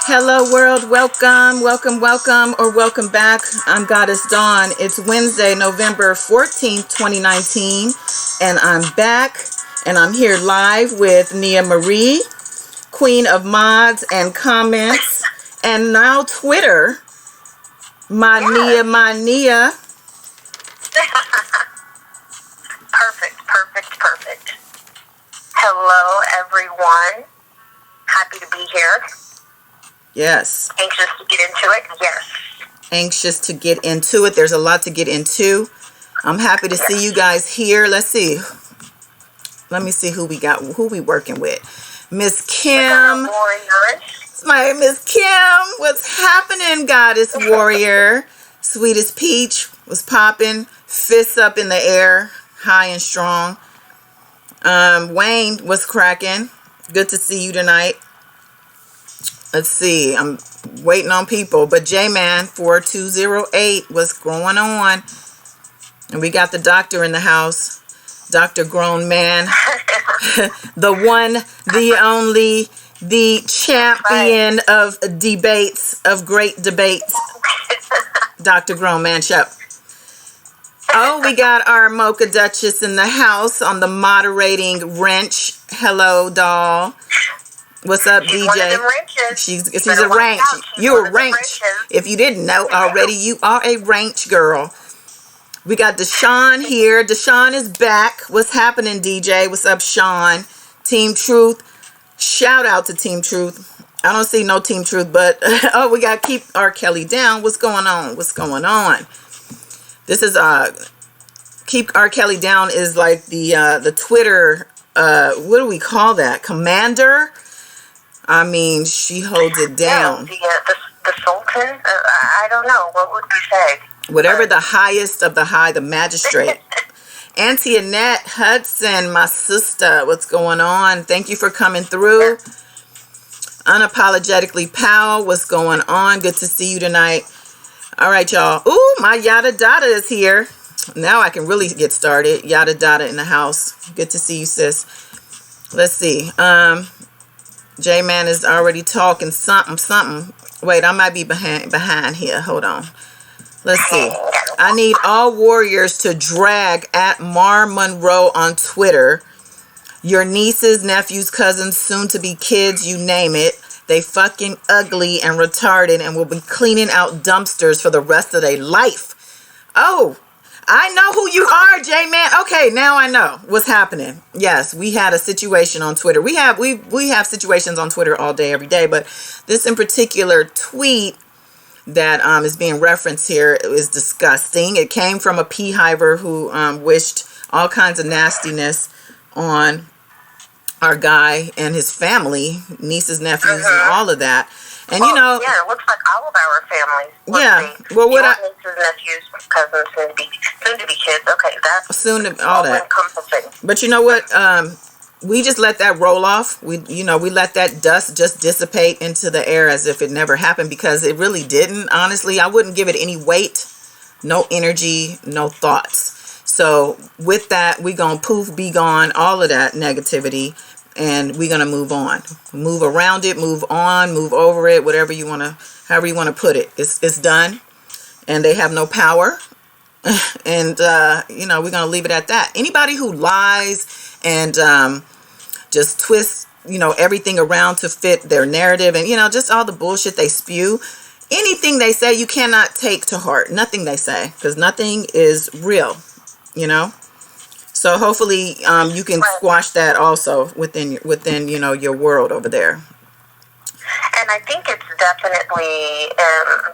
Hello world, welcome, welcome, welcome, or welcome back. I'm Goddess Dawn. It's Wednesday, November 14th, 2019, and I'm back, and I'm here live with Nia Marie, Queen of Mods and Comments, and now Twitter, my Nia. Perfect. Hello, everyone. Happy to be here. Yes. Anxious to get into it? Yes. Anxious to get into it. There's a lot to get into. I'm happy to see you guys here. Let's see. Let me see who we got, who we working with. Miss Kim. My Miss Kim. What's happening, Goddess Warrior? Sweetest Peach was popping. Fists up in the air. High and strong. Wayne was cracking. Good to see you tonight. Let's see. I'm waiting on people. But J-Man 4208 was going on. And we got the doctor in the house. Dr. Grown Man. The one, the only, the champion of debates, of great debates. Dr. Grown Man Shep. Oh, we got our Mocha Duchess in the house on the moderating wrench. Hello, doll. What's up, she's DJ? One of them wrenches. She's a wrench. You're a wrench. If you didn't know already, you are a wrench girl. We got Deshaun here. Deshaun is back. What's happening, DJ? What's up, Sean? Team Truth. Shout out to Team Truth. I don't see no Team Truth, but oh, we got Keep R. Kelly Down. What's going on? What's going on? This is Keep R. Kelly Down is like the Twitter, what do we call that? Commander? I mean, she holds it down. Yeah, the Sultan? I don't know. What would we say? Whatever the highest of the high, the magistrate. Auntie Annette Hudson, my sister, what's going on? Thank you for coming through. Unapologetically Powell, what's going on? Good to see you tonight. All right, y'all. Ooh, my Yada Dada is here. Now I can really get started. Yada Dada in the house. Good to see you, sis. Let's see. J-Man is already talking something. Wait, I might be behind here. Hold on. Let's see. I need all warriors to drag at Mar Monroe on Twitter. Your nieces, nephews, cousins, soon to be kids, you name it. They fucking ugly and retarded and will be cleaning out dumpsters for the rest of their life. Oh, I know who you are, J-Man. Okay, now I know what's happening. Yes, we had a situation on Twitter. We have situations on Twitter all day, every day, but this in particular tweet that is being referenced here is disgusting. It came from a P-hiver who wished all kinds of nastiness on our guy and his family, nieces, nephews, and all of that. And well, yeah, it looks like all of our families. Yeah. Well, what nieces, nephews, cousins, soon to be kids. Okay, that's soon to all that. Encompassing. But you know what? We just let that roll off. We let that dust just dissipate into the air as if it never happened, because it really didn't. Honestly, I wouldn't give it any weight, no energy, no thoughts. So with that, we gonna poof, be gone, all of that negativity. And we're going to move on, move around it, move on, move over it, whatever you want to, however you want to put it. It's done, and they have no power. And, we're going to leave it at that. Anybody who lies and just twists, everything around to fit their narrative and, just all the bullshit they spew, anything they say, you cannot take to heart. Nothing they say, because nothing is real, So hopefully you can squash that also within your world over there. And I think it's definitely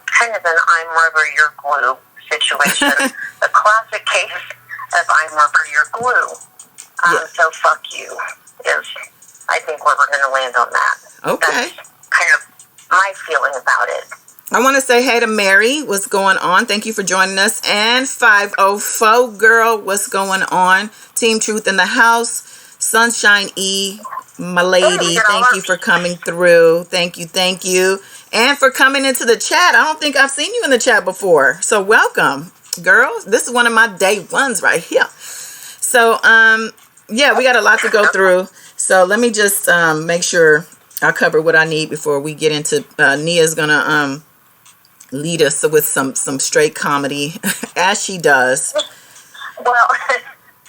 kind of an I'm rubber, you're glue situation. The classic case of I'm rubber, you're glue. So fuck you is, I think, where we're going to land on that. Okay. That's kind of my feeling about it. I want to say hey to Mary. What's going on? Thank you for joining us. And 504 girl, what's going on? Team Truth in the house. Sunshine E, my lady. Thank you for coming through. Thank you. And for coming into the chat. I don't think I've seen you in the chat before. So welcome, girls. This is one of my day ones right here. So, yeah, we got a lot to go through. So let me just make sure I cover what I need before we get into Nia's gonna lead us with some straight comedy as she does. Well,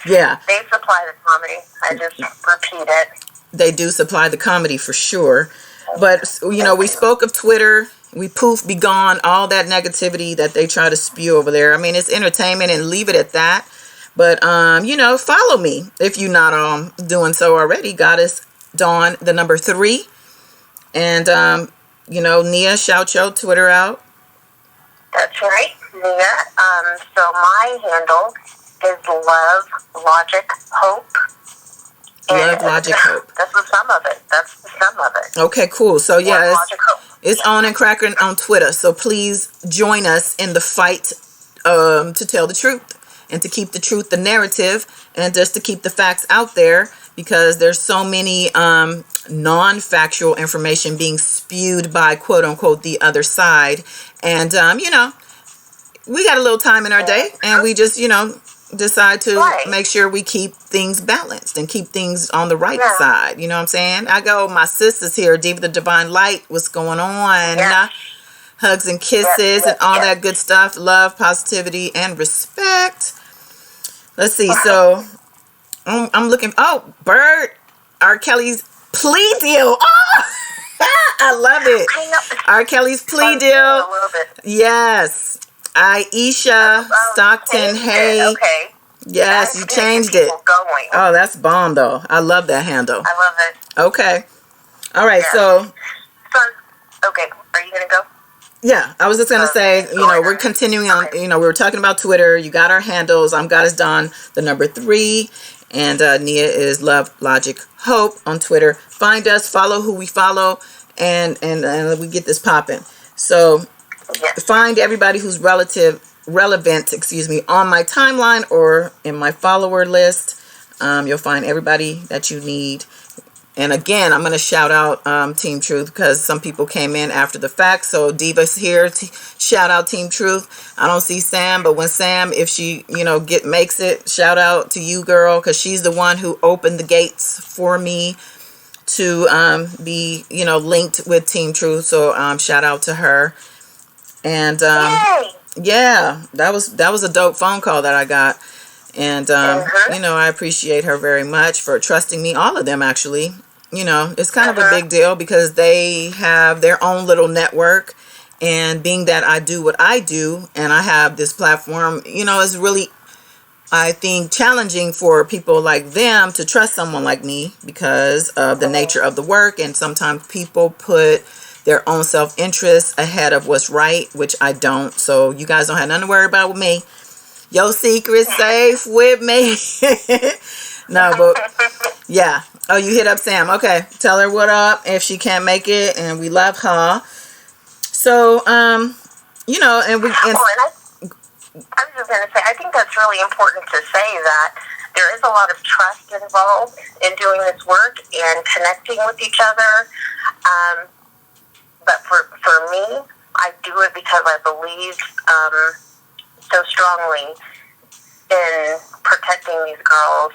yeah, they supply the comedy. I just repeat it. They do supply the comedy for sure. But we spoke of Twitter. We poof, be gone, all that negativity that they try to spew over there. I mean, it's entertainment and leave it at that. But follow me if you're not doing so already. Goddess Dawn, the number 3. And Nia, shout your Twitter out. That's right, Nia. So my handle is Love Logic Hope. Love Logic Hope. That's the sum of it. That's the sum of it. Okay, cool. So yeah, it's Yeah. on and cracking on Twitter. So please join us in the fight to tell the truth and to keep the truth, the narrative, and just to keep the facts out there, because there's so many non-factual information being spewed by quote unquote the other side. And we got a little time in our day, and we just decide to make sure we keep things balanced and keep things on the right side. You know what I'm saying? I go, my sisters here, Diva the Divine Light, what's going on? Yeah. Hugs and kisses and all that good stuff. Love, positivity, and respect. Let's see. So I'm looking. Oh, Bird, R. Kelly's plea deal. Oh, I love it. I know. R. Kelly's plea deal. A little bit. Yes. Aisha Stockton. Hey. Okay. Yes, you changed it. Going. Oh, that's bomb though. I love that handle. I love it. Okay. All right. Yeah. So. Okay. Are you gonna go? Yeah, I was just gonna say, we're continuing on. We were talking about Twitter. You got our handles. I'm Goddess Dawn, the number 3, and Nia is Love Logic Hope on Twitter. Find us, follow who we follow, and we get this popping. So find everybody who's relevant, on my timeline or in my follower list. You'll find everybody that you need. And again, I'm going to shout out Team Truth, because some people came in after the fact. So Diva's here. Shout out Team Truth. I don't see Sam, but when Sam, if she, makes it, shout out to you, girl, because she's the one who opened the gates for me to be, linked with Team Truth. So shout out to her. And yeah, that was a dope phone call that I got. And, I appreciate her very much for trusting me. All of them, actually. It's kind of a big deal because they have their own little network. And being that I do what I do and I have this platform, is really, I think, challenging for people like them to trust someone like me because of the nature of the work. And sometimes people put their own self-interest ahead of what's right, which I don't. So you guys don't have nothing to worry about with me. Your secret's safe with me. No, but yeah. Oh, you hit up Sam. Okay. Tell her what up if she can't make it, and we love her. So, and we... I was just going to say, I think that's really important to say that there is a lot of trust involved in doing this work and connecting with each other. But for me, I do it because I believe so strongly in protecting these girls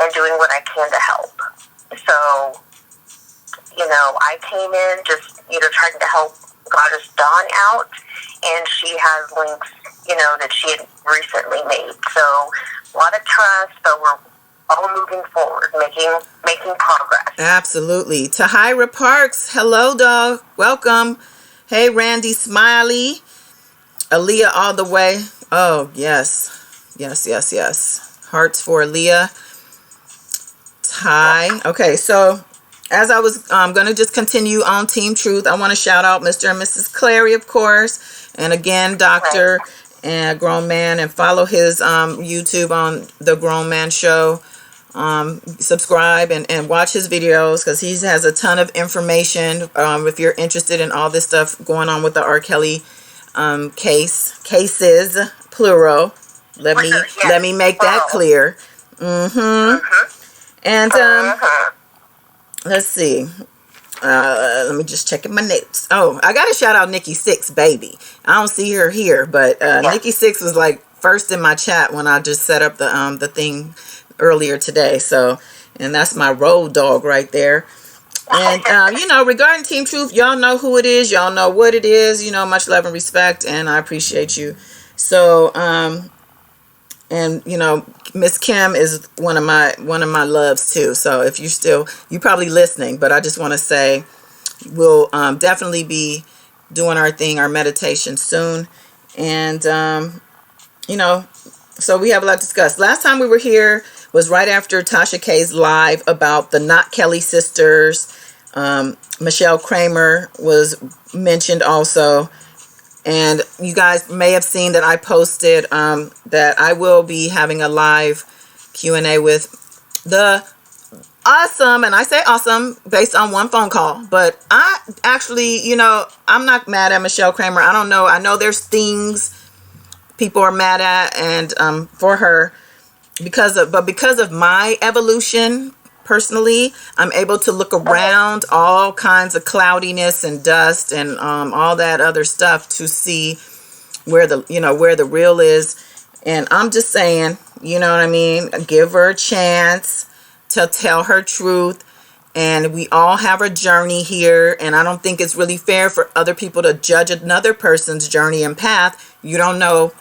and doing what I can to help. So, I came in just, trying to help Goddess Dawn out, and she has links, that she had recently made. So, a lot of trust, but we're all moving forward, making progress. Absolutely. Tahira Parks, hello, dog. Welcome. Hey, Randy Smiley. Aaliyah all the way. Oh, yes. Yes. Hearts for Aaliyah. Ty. Okay, so as I was going to just continue on Team Truth, I want to shout out Mr. and Mrs. Clary, of course. And again, Dr. and Grown Man. And follow his YouTube on The Grown Man Show. Subscribe and watch his videos because he has a ton of information. If you're interested in all this stuff going on with the R. Kelly cases, plural. Let me make that clear. And let's see. Let me just check in my notes. Oh, I gotta shout out Nikki Sixx, baby. I don't see her here, but Nikki Sixx was like first in my chat when I just set up the thing earlier today. So, and that's my road dog right there. And, regarding Team Truth, y'all know who it is. Y'all know what it is. Much love and respect, and I appreciate you. So, and Miss Kim is one of my loves too. So if you probably listening, but I just want to say we'll definitely be doing our meditation soon. And, so we have a lot to discuss. Last time we were here was right after Tasha K's live about the Not Kelly sisters. Michelle Kramer was mentioned also. And you guys may have seen that I posted that I will be having a live Q&A with the awesome, and I say awesome based on one phone call. But I actually, I'm not mad at Michelle Kramer. I don't know. I know there's things people are mad at and for her because of my evolution. Personally, I'm able to look around all kinds of cloudiness and dust and all that other stuff to see where the real is. And I'm just saying, you know what I mean? Give her a chance to tell her truth. And we all have a journey here. And I don't think it's really fair for other people to judge another person's journey and path. You don't know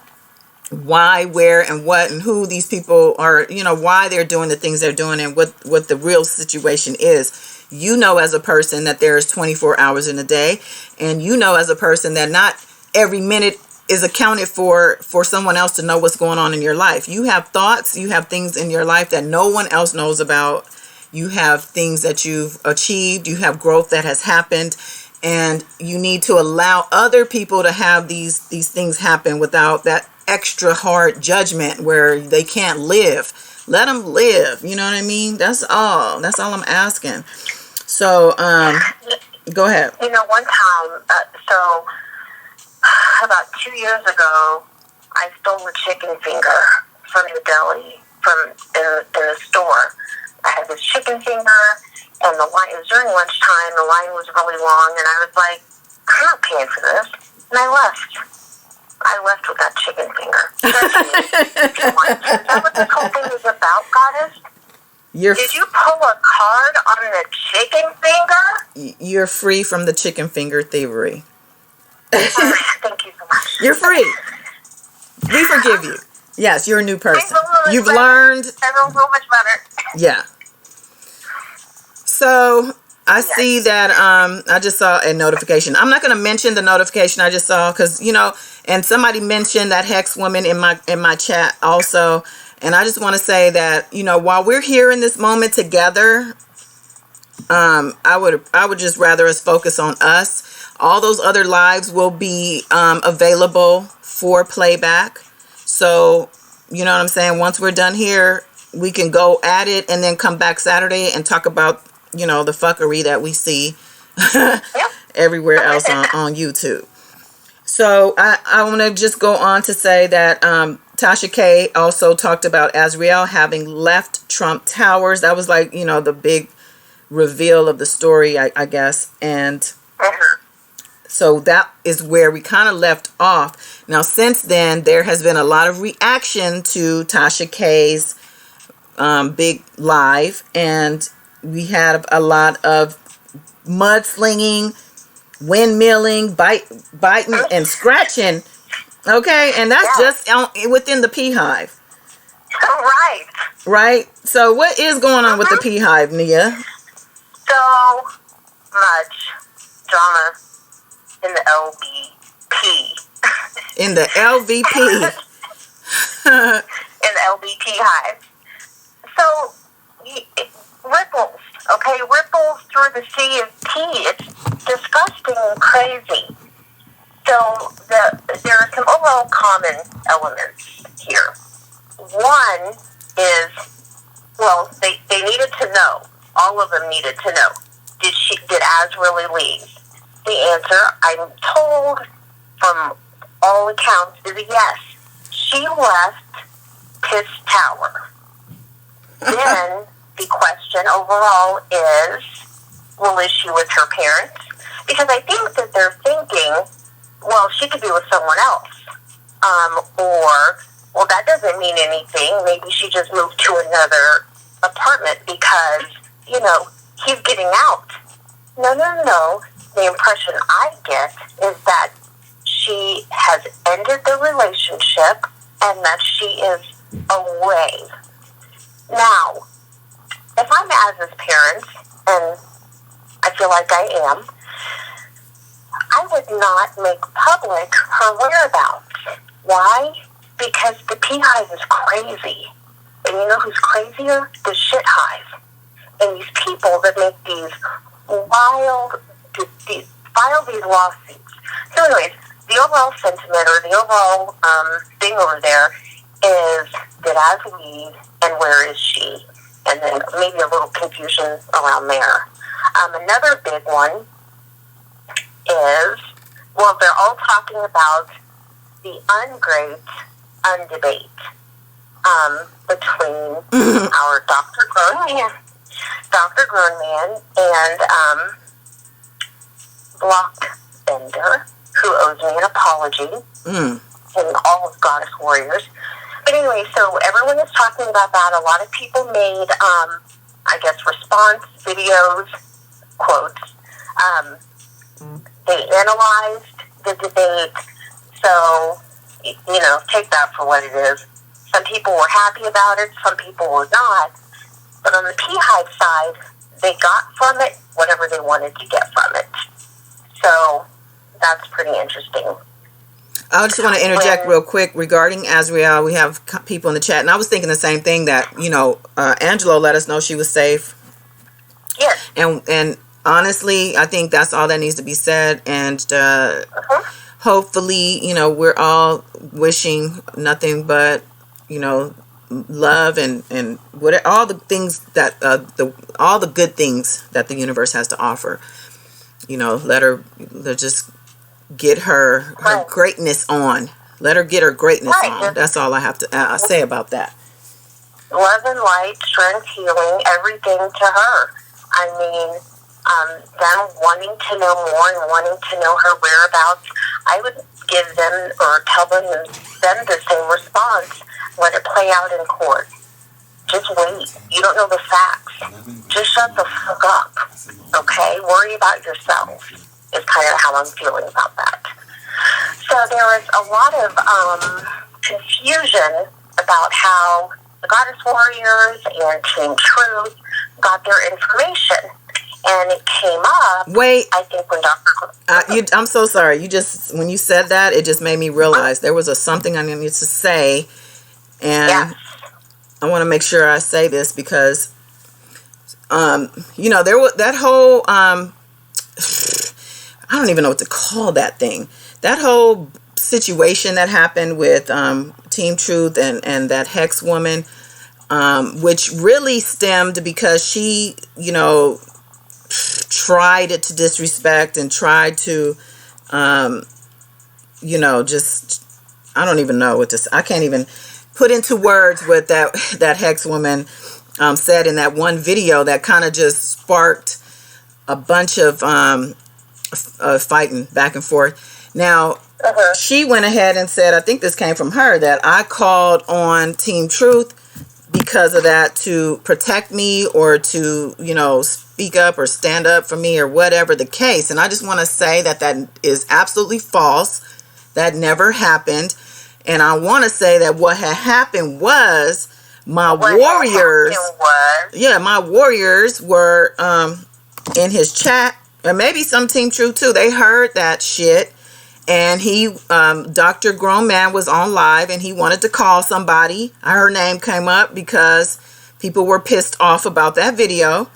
why, where, and what, and who these people are, why they're doing the things they're doing and what the real situation is. As a person that there's 24 hours in a day, and as a person that not every minute is accounted for someone else to know what's going on in your life. You have thoughts, you have things in your life that no one else knows about. You have things that you've achieved, you have growth that has happened, and you need to allow other people to have these things happen without that extra hard judgment where they can't live. Let them live. You know what I mean? That's all I'm asking. So, go ahead. One time, so about 2 years ago, I stole a chicken finger from the deli, in the store. I had this chicken finger, and the line, it was during lunchtime, the line was really long, and I was like, I'm not paying for this. And I left with that chicken finger. Is that what this whole thing is about, Goddess? Did you pull a card on the chicken finger? You're free from the chicken finger thievery. Thank you so much. You're free. We forgive you. Yes, you're a new person. You've learned. I feel so much better. Yeah. So I see that I just saw a notification. I'm not going to mention the notification I just saw because, and somebody mentioned that Hex woman in my chat also. And I just want to say that, while we're here in this moment together, I would just rather us focus on us. All those other lives will be available for playback. So, you know what I'm saying? Once we're done here, we can go at it and then come back Saturday and talk about, the fuckery that we see everywhere else on YouTube. So I want to just go on to say that Tasha K also talked about Azriel having left Trump Towers. That was like, the big reveal of the story, I guess. And so that is where we kind of left off. Now, since then, there has been a lot of reaction to Tasha K's big live. And we had a lot of mudslinging, windmilling, biting, and scratching. Okay, and that's just within the Beehive. Right. Right? So what is going on with the Beehive, Nia? So much drama in the LVP. In the LVP. In the LVP hive. So, ripples, okay? Ripples through the sea of tea. It's disgusting and crazy. So, there are some overall common elements here. One is, well, they needed to know. All of them needed to know. Did Az really leave? The answer, I'm told from all accounts, is a yes. She left Piss Tower. Then the question overall is, well, is she with her parents? Because I think that they're thinking, well, she could be with someone else. Or, well, that doesn't mean anything. Maybe she just moved to another apartment because, he's getting out. No. The impression I get is that she has ended the relationship and that she is away. Now, if I'm Az's parents, and I feel like I am, I would not make public her whereabouts. Why? Because the beehive is crazy. And you know who's crazier? The shit hive. And these people that make these file these lawsuits. So anyways, the overall sentiment or the overall thing over there is, did Az leave and where is she? And then maybe a little confusion around there. Another big one is, well, they're all talking about the ungreat undebate between our Dr. Grownman and Blockbender, who owes me an apology, and all of Goddess Warriors. But anyway, so everyone is talking about that. A lot of people made, I guess, response videos, quotes. They analyzed the debate. So, you know, take that for what it is. Some people were happy about it. Some people were not. But on the beehive side, they got from it whatever they wanted to get from it. So that's pretty interesting. I just want to interject real quick regarding Azriel. We have people in the chat, and I was thinking the same thing, that, you know, Angelo let us know she was safe. Yes. And honestly, I think that's all that needs to be said. And hopefully, you know, we're all wishing nothing but, you know, love and what all the things that all the good things that the universe has to offer. You know, let just get her greatness on. Let her get her greatness on. That's all I have to say about that. Love and light, strength, healing, everything to her. I mean, them wanting to know more and wanting to know her whereabouts, I would give them or tell them the same response. Let it play out in court. Just wait. You don't know the facts. Just shut the fuck up. Okay? Worry about yourself is kind of how I'm feeling about that. So there was a lot of confusion about how the Goddess Warriors and Team Truth got their information. And it came up, I think, when Dr. I'm so sorry. When you said that, it just made me realize there was something I needed to say. And I want to make sure I say this because, you know, there was that whole, I don't even know what to call that thing. That whole situation that happened with Team Truth and that Hex woman, which really stemmed because she, you know, tried to disrespect and tried to, you know, just, I don't even know what to say. I can't even put into words what that Hex woman said in that one video that kind of just sparked a bunch of fighting back and forth. Now, she went ahead and said, I think this came from her, that I called on Team Truth because of that to protect me or to, you know, speak up or stand up for me or whatever the case. And I just want to say that is absolutely false. That never happened. And I want to say that what had happened was my warriors were in his chat, and maybe some Team Truth too. They heard that shit, and he, Dr. Grown Man, was on live, and he wanted to call somebody. Her name came up because people were pissed off about that video,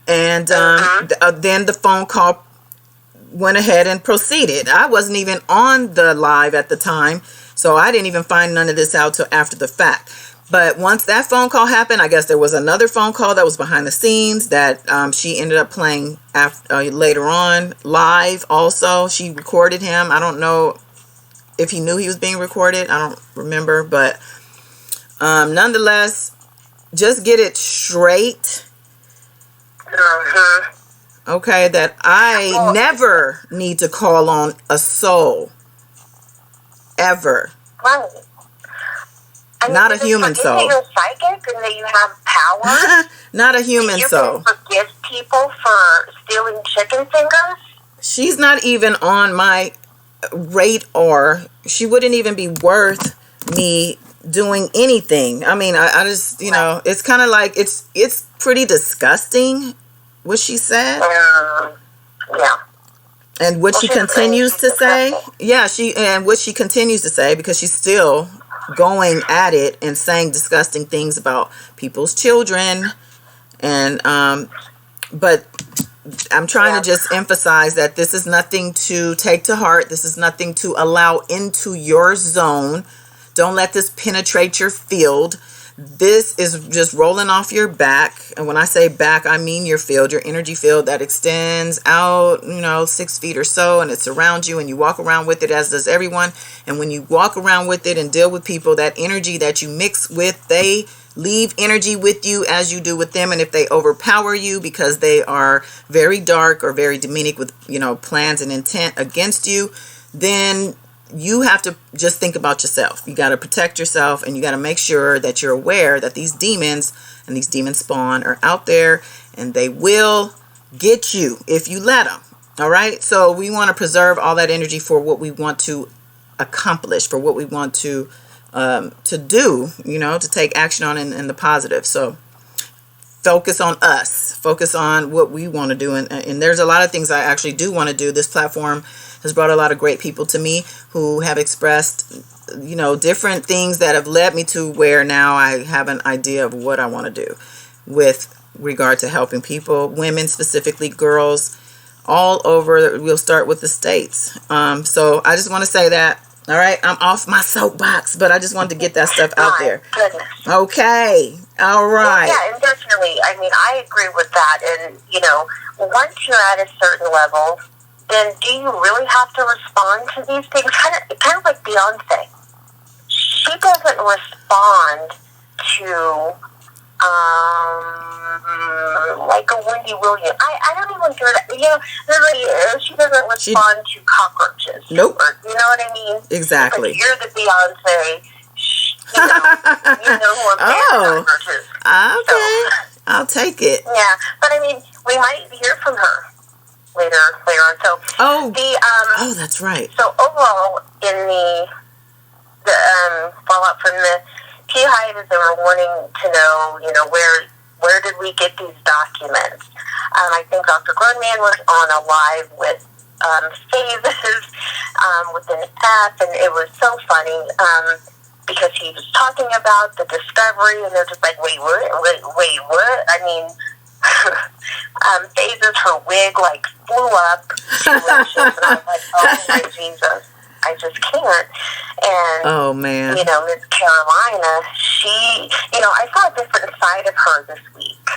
and then the phone call went ahead and proceeded. I wasn't even on the live at the time, so I didn't even find none of this out till after the fact. But once that phone call happened, I guess there was another phone call that was behind the scenes that she ended up playing later on live also. She recorded him. I don't know if he knew he was being recorded. I don't remember. But nonetheless, just get it straight. Okay, that I never need to call on a soul. Ever. Right. I mean, not a human soul. That you're psychic and that you have power. Not a human soul. You can forgive people for stealing chicken fingers? She's not even on my radar. She wouldn't even be worth me doing anything. I mean, I just, it's kind of like, it's pretty disgusting what she said. Yeah. And what she continues to say. Yeah, what she continues to say, because she's still going at it and saying disgusting things about people's children. And, but I'm trying to just emphasize that this is nothing to take to heart. This is nothing to allow into your zone. Don't let this penetrate your field. This is just rolling off your back. And when I say back, I mean your field, your energy field that extends out, 6 feet or so, and it's around you, and you walk around with it, as does everyone. And when you walk around with it and deal with people, that energy that you mix with, they leave energy with you as you do with them. And if they overpower you because they are very dark or very demonic with, plans and intent against you, then you have to just think about yourself. You got to protect yourself, and you got to make sure that you're aware that these demons and these demon spawn are out there, and they will get you if you let them. All right. So we want to preserve all that energy for what we want to accomplish, for what we want to do, to take action on in the positive. So focus on us, focus on what we want to do. And there's a lot of things I actually do want to do. This platform has brought a lot of great people to me who have expressed, different things that have led me to where now I have an idea of what I want to do with regard to helping people, women, specifically girls, all over. We'll start with the States. So I just want to say that. All right, I'm off my soapbox, but I just wanted to get that stuff out there. Goodness. Okay, all right. Well, yeah, and definitely. I mean, I agree with that. And, once you're at a certain level, then do you really have to respond to these things? Kind of like Beyonce. She doesn't respond to, like a Wendy Williams. I don't even hear that. Literally, she doesn't respond to cockroaches. Nope. You know what I mean? Exactly. Like, you're the Beyonce. You know who I'm cockroaches. Okay. So, I'll take it. Yeah, but I mean, we might hear from her later on. So that's right. So overall, in the fallout from the T-Hive, they were wanting to know, where did we get these documents? I think Dr. Grundman was on a live with Phases with an F, and it was so funny because he was talking about the discovery, and they're just like, wait, what? I mean, Phases, her wig flew up. She was just, and I was like, oh my Jesus, I just can't. And oh man, Miss Carolina, she, I saw a different side of her this week.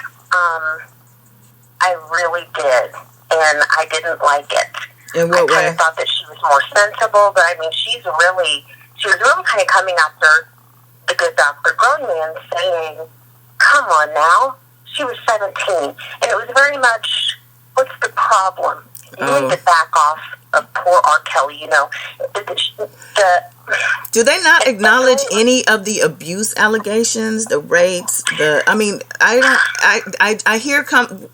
I really did, and I didn't like it. In what way? I kind of thought that she was more sensible, but I mean, she was really kind of coming after the good Dr. Grundman, saying, come on now. She was 17, and it was very much, what's the problem? You need to back off of poor R. Kelly, Do they not acknowledge any of the abuse allegations, the rapes, I hear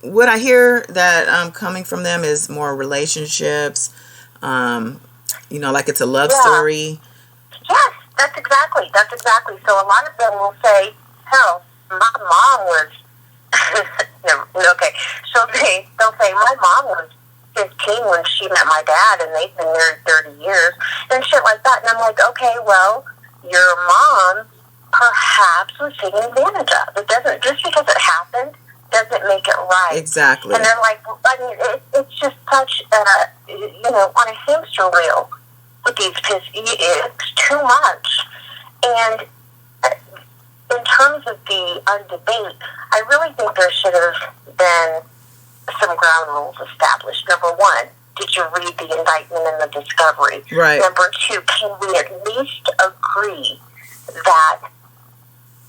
what I hear that coming from them is more relationships, like it's a love story. Yes, that's exactly. So a lot of them will say, hell, my mom was, okay, so they'll say, my mom was 15 when she met my dad, and they've been married 30 years, and shit like that. And I'm like, okay, well, your mom perhaps was taken advantage of. It doesn't, just because it happened, doesn't make it right. Exactly. And they're like, I mean, it's just such a, on a hamster wheel with these kids. It's too much. And in terms of the debate, I really think there should have been some ground rules established. Number one, did you read the indictment and the discovery? Right. Number two, can we at least agree that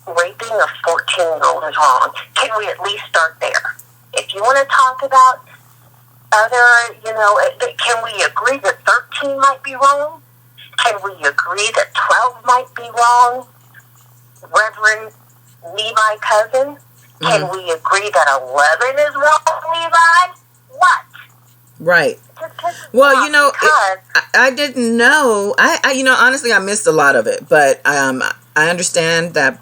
raping a 14-year-old is wrong? Can we at least start there? If you want to talk about other, can we agree that 13 might be wrong? Can we agree that 12 might be wrong? Reverend Levi Cousin? Can we agree that 11 is wrong, Levi? What? Right. Just pisses me Well, off you know, because I didn't know. You know, honestly, I missed a lot of it, but I understand that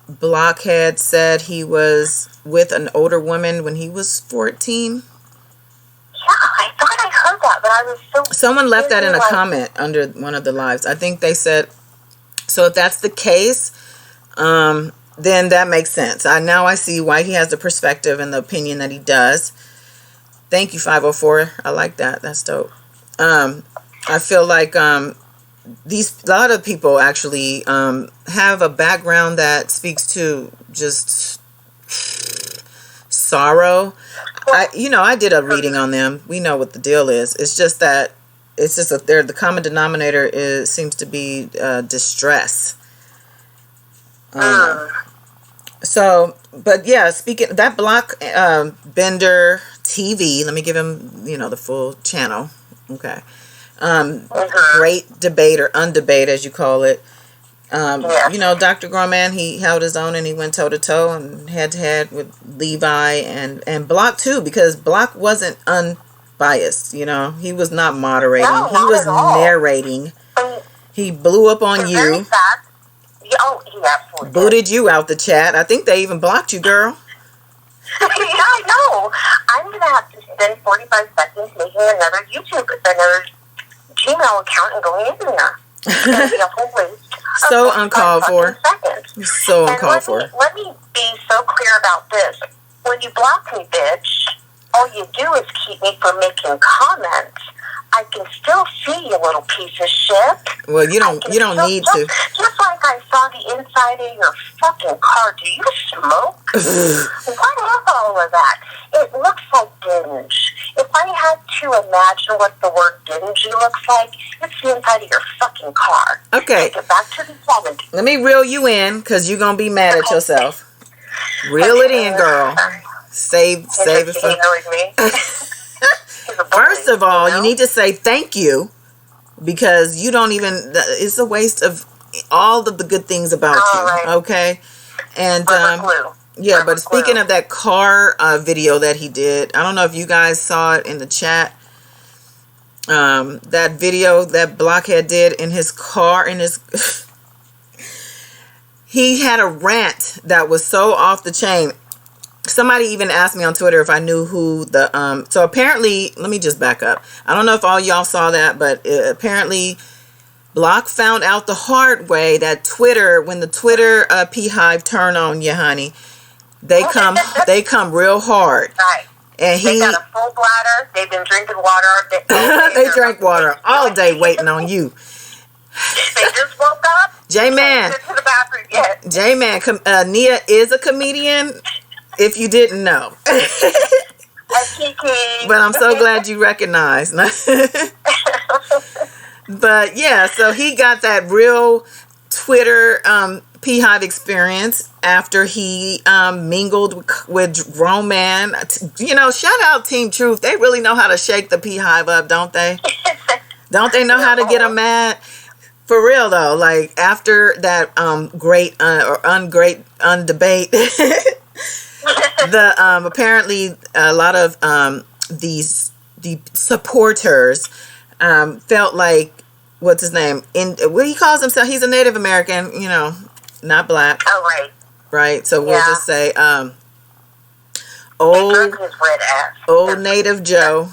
Blockhead said he was with an older woman when he was 14. yeah, I thought I heard that, but I was so Someone left that in a like, comment under one of the lives. I think they said, so if that's the case, then that makes sense. Now I see why he has the perspective and the opinion that he does. Thank you, 504. I like that. That's dope. I feel like a lot of people actually have a background that speaks to just sorrow. I did a reading on them. We know what the deal is. It's just that the common denominator seems to be distress. So, but yeah, speaking that Block Bender TV, let me give him the full channel. Okay. Great debate or undebate as you call it. Dr. Gorman, he held his own and he went toe to toe and head to head with Levi and Block too, because Block wasn't unbiased. He was not moderating. No, He not was at all. narrating. He blew up on It's you. very sad. Oh, he absolutely Booted you out the chat. I think they even blocked you, girl. Yeah, I know. I'm going to have to spend 45 seconds making another Gmail account and going in there. It's going to be a whole waste. So uncalled for. Seconds. So uncalled for. Let me be so clear about this. When you block me, bitch, all you do is keep me from making comments. I can still see you, little piece of shit. Well, you don't need to. Just like I saw the inside of your fucking car. Do you smoke? What is all of that? It looks like dinge. If I had to imagine what the word dingy looks like, it's the inside of your fucking car. Okay. Get back to the 70s. Let me reel you in, because you're going to be mad at yourself. Reel it in, girl. Save it for... He annoys me. First of all, you need to say thank you, because you don't even, it's a waste of all of the good things about you. Right. Okay. And yeah, but speaking of that car video that he did, I don't know if you guys saw it in the chat. That video that Blockhead did in his car, he had a rant that was so off the chain. Somebody even asked me on Twitter if I knew who so apparently, let me just back up. I don't know if all y'all saw that, but apparently Block found out the hard way that when the Twitter Beehive turn on you, honey, they come real hard. Right. And they got a full bladder. They've been drinking water. They drank water all day waiting on you. They just woke up. J-Man. To the bathroom yet. J-Man, Nia is a comedian, if you didn't know. But I'm so glad you recognized. But yeah, so he got that real Twitter Beehive experience after he mingled with grown man. Shout out Team Truth. They really know how to shake the Beehive up, don't they? Don't they know how to get them mad? For real though, like after that great or ungreat undebate, apparently a lot of the supporters felt like, what's his name? What he calls himself, he's a Native American, not black. Oh, right. So we'll just say old Native Joe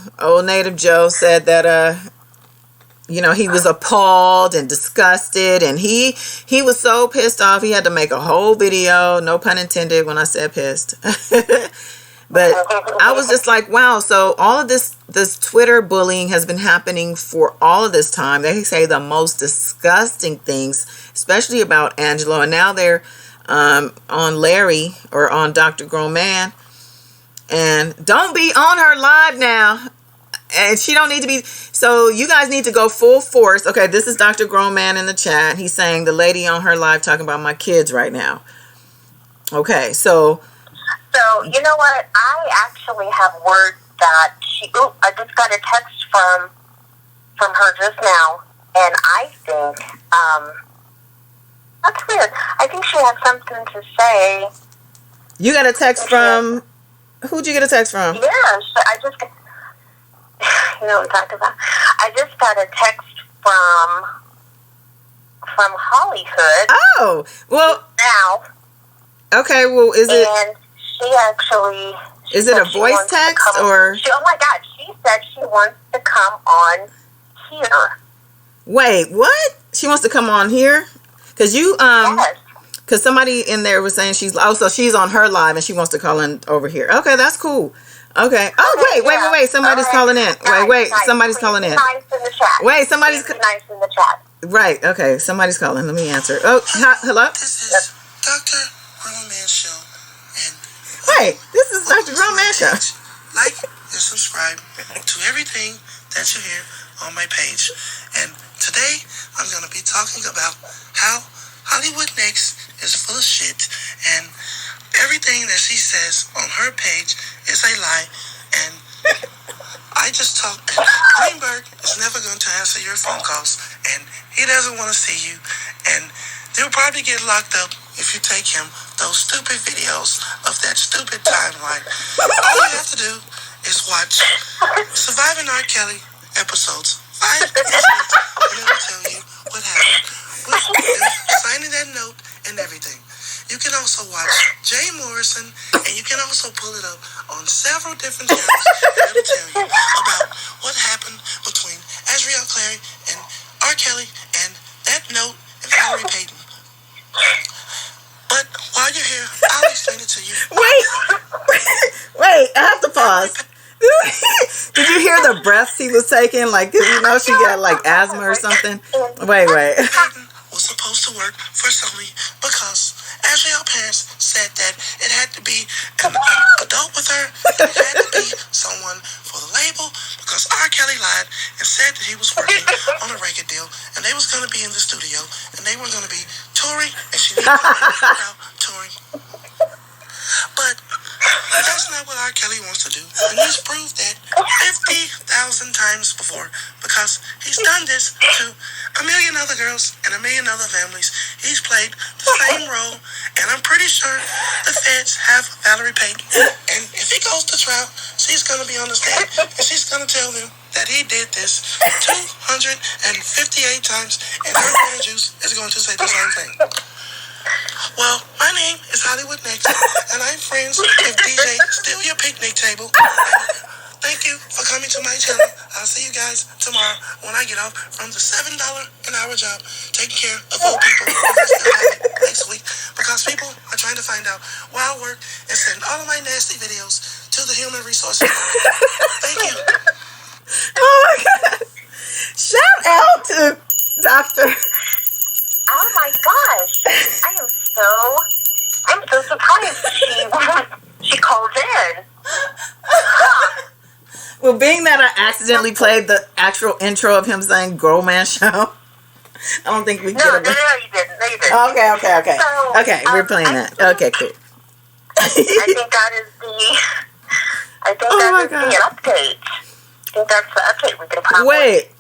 said that he was appalled and disgusted, and he was so pissed off he had to make a whole video, no pun intended when I said pissed. But I was just like, wow, so all of this Twitter bullying has been happening for all of this time. They say the most disgusting things, especially about Angelo, and now they're on Larry or on Dr. Grown Man. And don't be on her live now. And she don't need to be. So you guys need to go full force. Okay, this is Dr. Grown Man in the chat. He's saying the lady on her live talking about my kids right now. Okay, so you know what? I actually have word that I just got a text from her just now, and I think that's weird. I think she has something to say. You got a text from? Who'd you get a text from? Yeah, I just. You know what I'm talking about. I just got a text from Hollywood. Oh, well. Now. Okay, well, is it? And she actually. Is it a voice text or? Oh my God! She said she wants to come on here. Wait, what? She wants to come on here? Cause you Yes. Cause somebody in there was saying so she's on her live and she wants to call in over here. Okay, that's cool. Okay. Oh wait. Somebody's calling in. Wait. Somebody's calling in. Nice in the chat. Wait, somebody's nice in the chat. Right. Okay. Somebody's calling. Let me answer. Oh, hello. This is Dr. Roman Show, and Wait, this is Dr. Roman Show. Like and subscribe to everything that you hear on my page. And today I'm going to be talking about how Hollywood Next is full of shit, and everything that she says on her page is a lie. And I just talked. Greenberg is never going to answer your phone calls, and he doesn't want to see you. And they'll probably get locked up if you take him those stupid videos of that stupid timeline. All you have to do is watch Surviving R. Kelly episodes 5 and 6, and it will tell you what happened with signing that note and everything. You can also watch Jay Morrison, and you can also pull it up on several different channels. And it'll tell you about what happened between Azriel Clary and R. Kelly and that note and Valerie Payton. But while you're here, I'll explain it to you. Wait, I have to pause. Did you hear the breaths he was taking? Like, you know, she got like asthma or something. Wait. Payton was supposed to work for Sony because Azriel's parents said that it had to be an adult with her. It had to be someone for the label because R. Kelly lied and said that he was working on a record deal and they was going to be in the studio and they were going to be touring and she needed to out touring. But that's not what R. Kelly wants to do. And he's proved that 50,000 times before because he's done this to a million other girls and a million other families. He's played the same role, and I'm pretty sure the feds have Valerie Payton. And if he goes to trial, she's going to be on the stand, and she's going to tell them that he did this 258 times, and her green juice is going to say the same thing. Well, my name is Hollywood Next, and I'm friends with DJ Steal Your Picnic Table. Thank you for coming to my channel. I'll see you guys tomorrow when I get off from the $7 an hour job taking care of old people next week because people are trying to find out why I work and send all of my nasty videos to the Human Resources Department. Thank you. Oh my God. Shout out to Dr. Oh my gosh. I'm so surprised she called in. Well, being that I accidentally played the actual intro of him saying "Grown Man Show," I don't think we get No, you didn't. Okay. So, Okay, we're playing that. Okay, cool. I think that is the update. I think that's the update. We can probably Wait,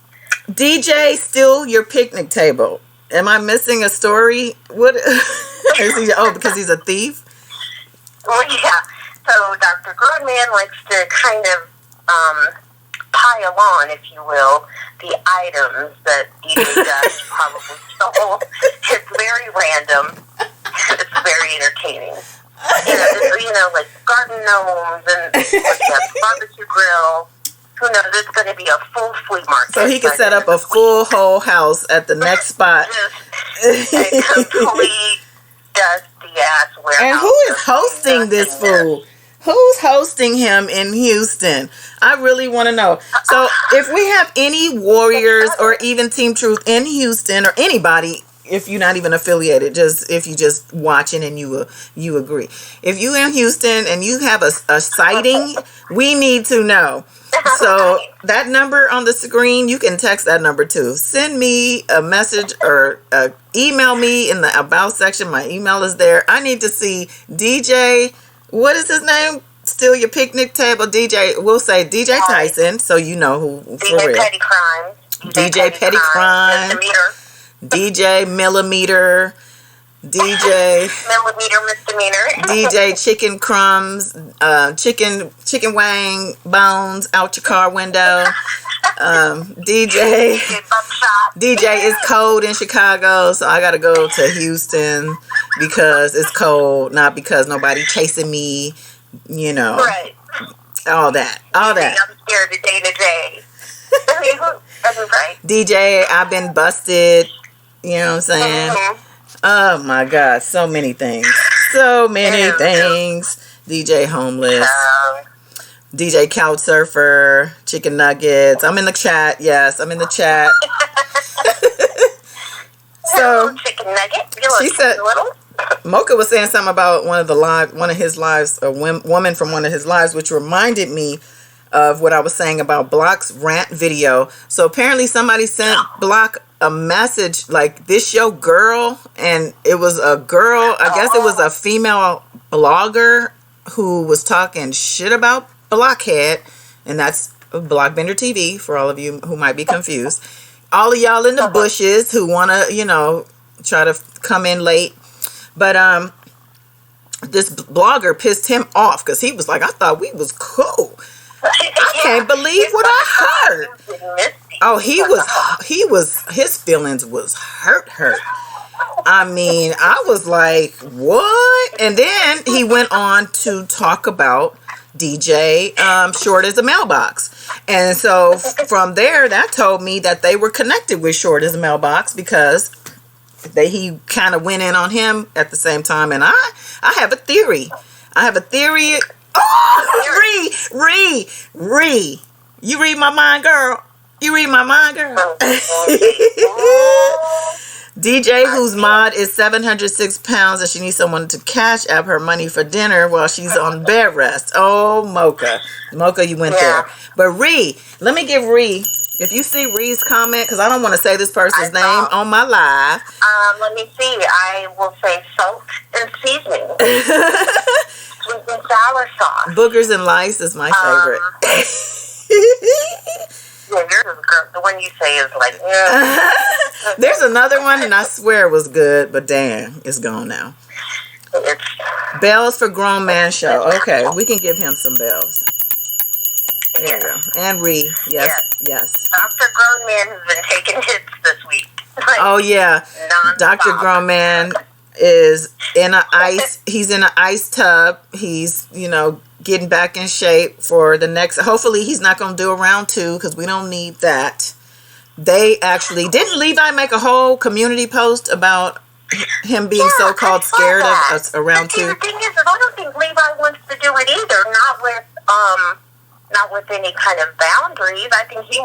DJ, Steal Your Picnic Table. Am I missing a story? What? Is he, because he's a thief? Well, yeah. So Dr. Groodman likes to kind of pile on, if you will, the items that DJ Dust probably stole. It's very random. It's very entertaining. Like garden gnomes and barbecue grill. Who knows? It's going to be a full flea market. So he can set up a full whole house at the next spot. Just a complete dusty ass warehouse. And who is hosting this fool? Who's hosting him in Houston? I really want to know. So if we have any Warriors or even Team Truth in Houston or anybody, if you're not even affiliated, just if you just watching and you agree. If you in Houston and you have a sighting, we need to know. So that number on the screen, you can text that number too. Send me a message or email me in the About section. My email is there. I need to see DJ. What is his name? Steal Your Picnic Table. DJ. We'll say DJ Tyson, so you know who for DJ real. Petty Crime. DJ Petty Crime. DJ Millimeter. DJ Millimeter Misdemeanor. DJ Chicken Crumbs, chicken wang bones out your car window. DJ. Buckshot. DJ, it's cold in Chicago, so I gotta go to Houston because it's cold, not because nobody chasing me, you know. Right. All that. I'm scared of day to day. Right. DJ, I've been busted, you know what I'm saying? Mhm. Oh my God, so many things. So many things. DJ homeless. DJ couch surfer, chicken nuggets. I'm in the chat. Yes, I'm in the chat. So chicken nugget. she said, Mocha was saying something about one of his lives, a woman from one of his lives, which reminded me of what I was saying about Block's rant video. So apparently somebody sent Block a message like, this your girl, and it was a girl, I guess it was a female blogger who was talking shit about Blockhead, and that's Blockbender TV for all of you who might be confused. All of y'all in the bushes who want to, you know, try to come in late. But this blogger pissed him off because he was like, I thought we was cool. I can't believe what I heard. Oh, his feelings was hurt. I mean, I was like, what? And then he went on to talk about DJ Short as a Mailbox. And so from there, that told me that they were connected with Short as a Mailbox because he kind of went in on him at the same time. And I have a theory. Oh, Ree. You read my mind, girl. DJ, whose mod is 706 pounds, and she needs someone to cash app her money for dinner while she's on bed rest. Oh, Mocha, you went there. But Ree, let me give Ree, if you see Ree's comment, because I don't want to say this person's name on my live. Let me see. I will say salt and seasoning. Sweet and sour sauce. Boogers and lice is my favorite. Yeah, yours is good. The one you say is like, yeah. There's another one, and I swear it was good, but damn, it's gone now. It's Bells for Grown Man Show. Okay, we can give him some bells. There you go. And Ree, yes. Dr. Grown Man has been taking hits this week. Like, Oh yeah, non-stop. Dr. Grown Man is he's in an ice tub. He's, you know, getting back in shape for the next, hopefully he's not going to do a round 2 because we don't need that. They actually, didn't Levi make a whole community post about him being so-called scared of a round 2? The thing is, I don't think Levi wants to do it either, not with any kind of boundaries. I think he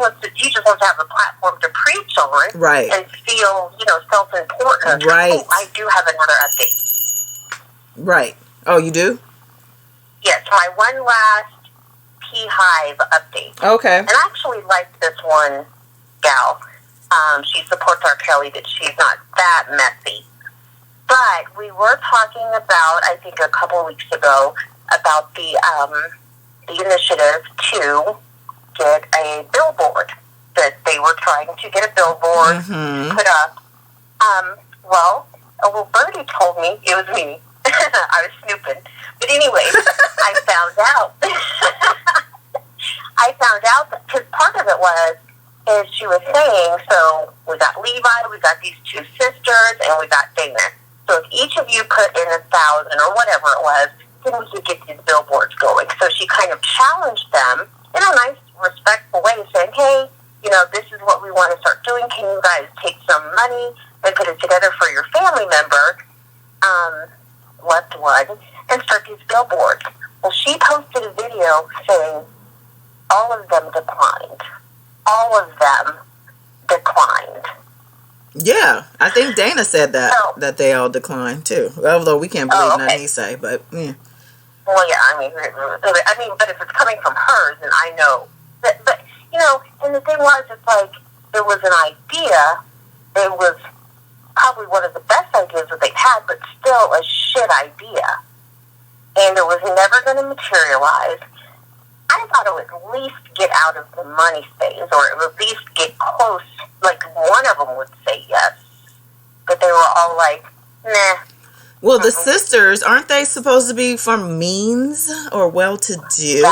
just wants to have a platform to preach on. Right. And feel, you know, self-important. Right. Oh, I do have another update. Right. Oh, you do? Yes, my one last Beehive update. Okay. And I actually like this one gal. She supports R. Kelly, but she's not that messy. But we were talking about, I think a couple of weeks ago, about the initiative to get a billboard. That they were trying to get a billboard put up. Well, a little birdie told me it was me. I was snooping. But anyway, I found out. Because part of it was, as she was saying, so we got Levi, we got these 2 sisters, and we got Dana. So if each of you put in 1,000 or whatever it was, then we could get these billboards going. So she kind of challenged them in a nice, respectful way, saying, hey, you know, this is what we want to start doing. Can you guys take some money and put it together for your family member, loved one, and start these billboards? Well, she posted a video saying all of them declined. All of them declined. Yeah, I think Dana said that, that they all declined too. Although we can't believe nothing he say, but yeah. Well, yeah, I mean, but if it's coming from hers, then I know. But you know, and the thing was, it's like, it was an idea. It was probably one of the best ideas that they've had, but still a shit idea. And it was never going to materialize. I thought it would at least get out of the money phase, or it would at least get close. Like, one of them would say yes. But they were all like, nah. Well, the sisters, aren't they supposed to be from means or well-to-do?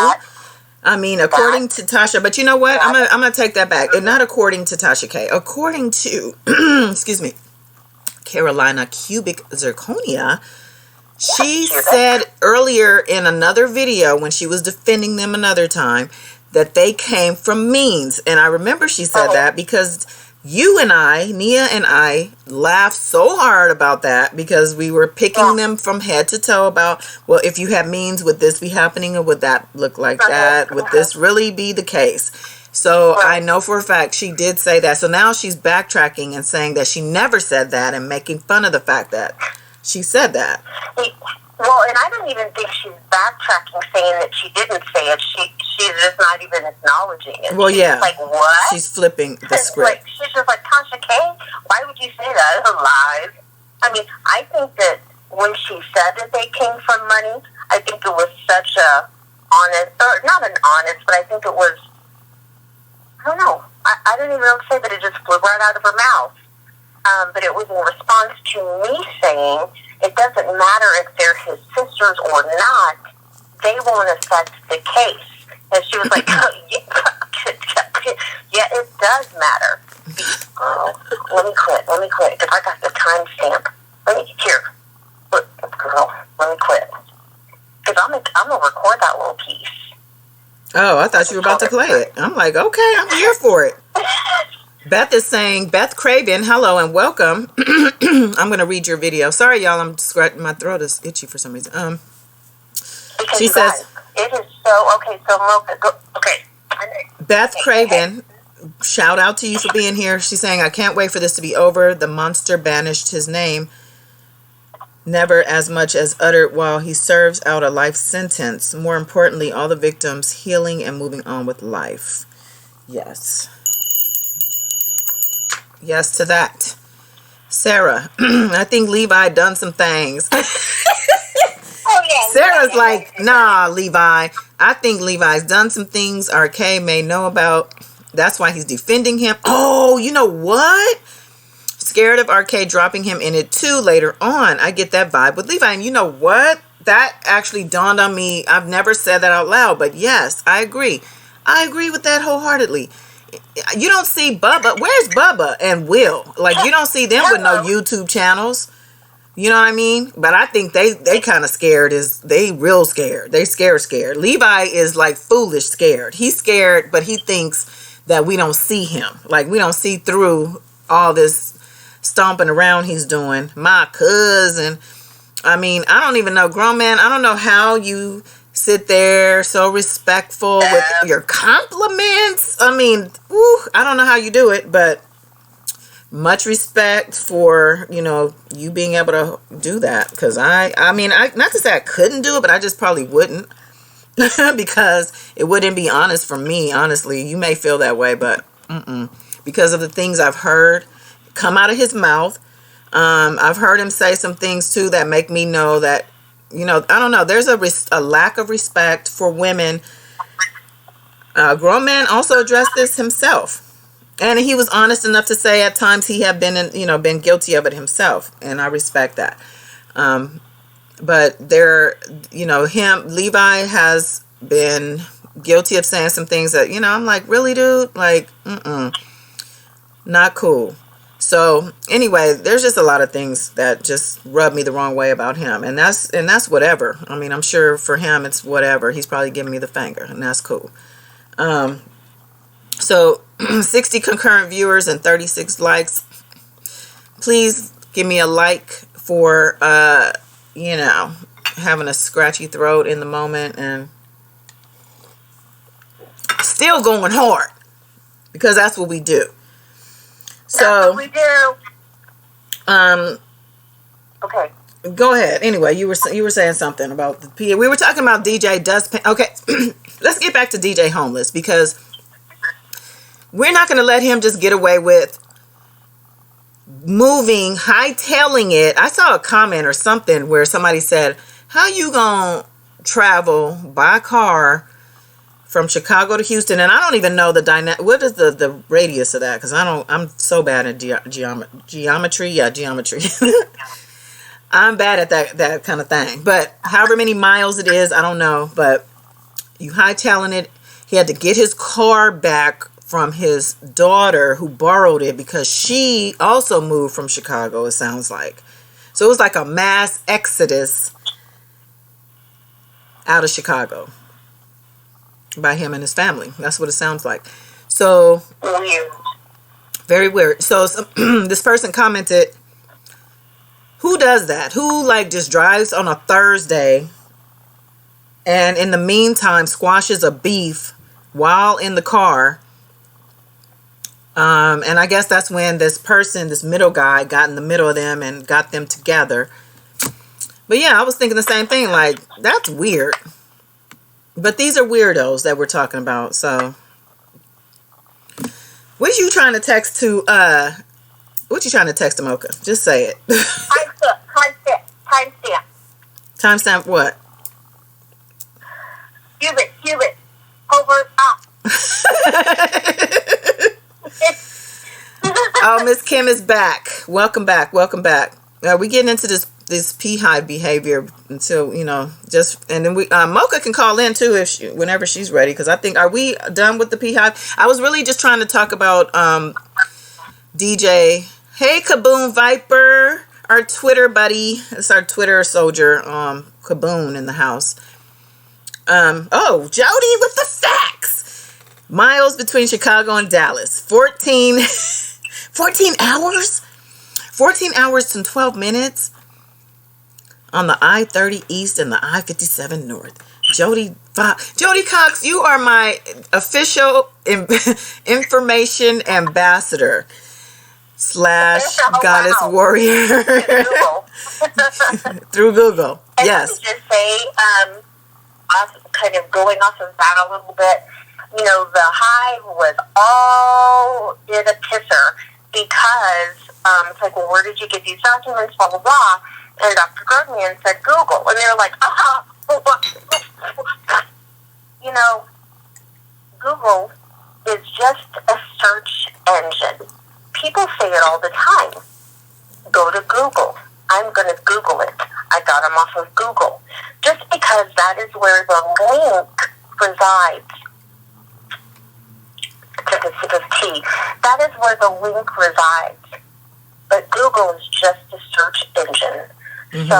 I mean, according to Tasha, but you know what? I'm gonna take that back. And not according to Tasha K. According to, excuse me, Carolina Cubic Zirconia, she said earlier in another video when she was defending them another time that they came from means. And I remember she said that because you and I, Nia and I, laughed so hard about that because we were picking them from head to toe about, well, if you have means, would this be happening or would that look like that? Would this really be the case? So I know for a fact she did say that. So now she's backtracking and saying that she never said that and making fun of the fact that she said that. Well, and I don't even think she's backtracking, saying that she didn't say it. She's just not even acknowledging it. Well, yeah. She's like, what? She's flipping the script. Like, she's just like, Tasha K, why would you say that? It's lies. I mean, I think that when she said that they came from money, I think it was such a honest, or not an honest, but I think it was, I don't know. I don't even know what to say, but it just flew right out of her mouth. But it was in response to me saying, it doesn't matter if they're his sisters or not, they won't affect the case. And she was like, oh, yeah, it does matter. Girl, let me quit, because I got the timestamp. Girl, let me quit. Because I'm going to record that little piece. Oh, I thought you were about to play it. I'm like, okay, I'm here for it. Beth is saying, Beth Craven, hello and welcome. I'm going to read your video. Sorry, y'all, I'm scratching. My throat is itchy for some reason. She says, it is so, okay, so Mocha, okay. Beth Craven, shout out to you for being here. She's saying, I can't wait for this to be over. The monster banished his name, never as much as uttered while he serves out a life sentence. More importantly, all the victims healing and moving on with life. Yes. Yes to that. Sarah, I think Levi done some things. Sarah's like, nah, Levi. I think Levi's done some things RK may know about. That's why he's defending him. Oh, you know what? Scared of RK dropping him in it too later on. I get that vibe with Levi. And you know what? That actually dawned on me. I've never said that out loud, but yes, I agree. I agree with that wholeheartedly. You don't see Bubba. Where's Bubba and Will? Like, you don't see them with no YouTube channels. You know what I mean? But I think they kind of scared. They real scared. They scared. Levi is like foolish scared. He's scared, but he thinks that we don't see him. Like, we don't see through all this stomping around he's doing. My cousin. I mean, I don't even know. Grown man, I don't know how you sit there so respectful with your compliments. I mean, I don't know how you do it, but much respect for, you being able to do that. Because I mean, not to say I couldn't do it, but I just probably wouldn't. Because it wouldn't be honest for me, honestly. You may feel that way, but because of the things I've heard come out of his mouth. I've heard him say some things too that make me know that, I don't know. There's a lack of respect for women. A grown man also addressed this himself. And he was honest enough to say at times he had been guilty of it himself. And I respect that. But Levi has been guilty of saying some things that, I'm like, really, dude? Like, not cool. So anyway, there's just a lot of things that just rub me the wrong way about him. And that's whatever. I mean, I'm sure for him it's whatever. He's probably giving me the finger, and that's cool. So 60 concurrent viewers and 36 likes. Please give me a like for having a scratchy throat in the moment and still going hard, because that's what we do. So that's what we do. Okay. Go ahead. Anyway, you were saying something about the PA. We were talking about DJ Dustpan. Okay, let's get back to DJ Homeless, because we're not going to let him just get away with hightailing it. I saw a comment or something where somebody said, "How you gonna travel by car from Chicago to Houston?" And I don't even know the dynamic. What is the radius of that? Because I'm so bad at geometry. Yeah, geometry. I'm bad at that kind of thing. But however many miles it is, I don't know. But you hightailing it He had to get his car back from his daughter who borrowed it because she also moved from Chicago, it sounds like. So it was like a mass exodus out of Chicago by him and his family. That's what it sounds like. So, Weird. very weird. So this person commented, who does that? Who like just drives on a Thursday and in the meantime squashes a beef while in the car? And I guess that's when this person, this middle guy, got in the middle of them and got them together. But yeah, I was thinking the same thing. Like, that's weird. But these are weirdos that we're talking about. So, what you trying to text to? What you trying to text to Mocha? Just say it. Timestamp. Timestamp what? Hubert. Over up. Oh, Miss Kim is back. Welcome back. We getting into this beehive behavior until, just, and then Mocha can call in too whenever she's ready, because I think, are we done with the beehive? I was really just trying to talk about DJ. Hey, Kaboom Viper, our Twitter buddy. It's our Twitter soldier, Kaboom in the house. Oh, Jody with the facts. Miles between Chicago and Dallas. 14 hours? 14 hours and 12 minutes on the I-30 East and the I-57 North. Jody Cox, you are my official information ambassador / goddess warrior. Through Google. And Yes. let me just say, kind of going off of that a little bit, the hive was all in a pisser because it's like, well, where did you get these documents, blah, blah, blah. And Dr. Grodman said Google. And they're like, Google is just a search engine. People say it all the time. Go to Google. I'm going to Google it. I got them off of Google. Just because that is where the link resides. Took a sip of tea. That is where the link resides. But Google is just a search engine. Mm-hmm. So,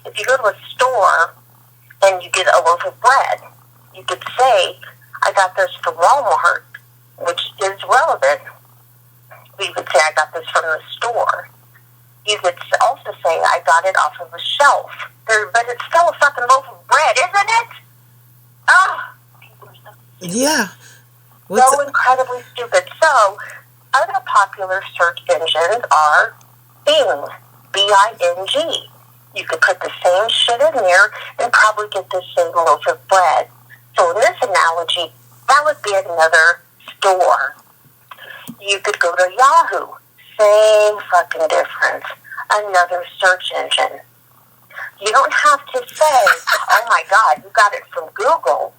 if you go to a store and you get a loaf of bread, you could say, I got this from Walmart, which is relevant. You could say, I got this from the store. You could also say, I got it off of a shelf. But it's still a fucking loaf of bread, isn't it? Oh, people are so stupid. Yeah. So incredibly stupid. So, other popular search engines are Bing, B-I-N-G. You could put the same shit in there and probably get the same loaf of bread. So in this analogy, that would be another store. You could go to Yahoo. Same fucking difference. Another search engine. You don't have to say, oh my God, you got it from Google.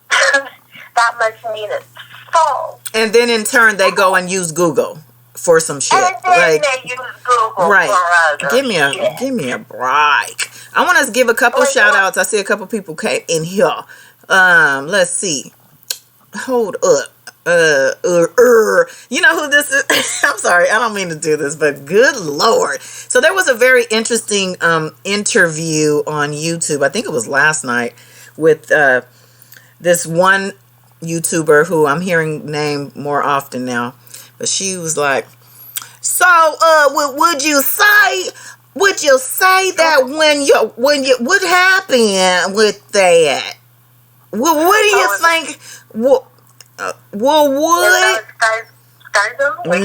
That must mean it's false. And then in turn, they go and use Google for some shit. And then they use Google right. for other Give me a break. I want to give a couple shout outs. I see a couple people came in here. Let's see. Hold up. You know who this is? I'm sorry, I don't mean to do this, but good Lord. So there was a very interesting interview on YouTube. I think it was last night with this one YouTuber who I'm hearing name more often now. But she was like, so would you say that what happened with that? What do you think?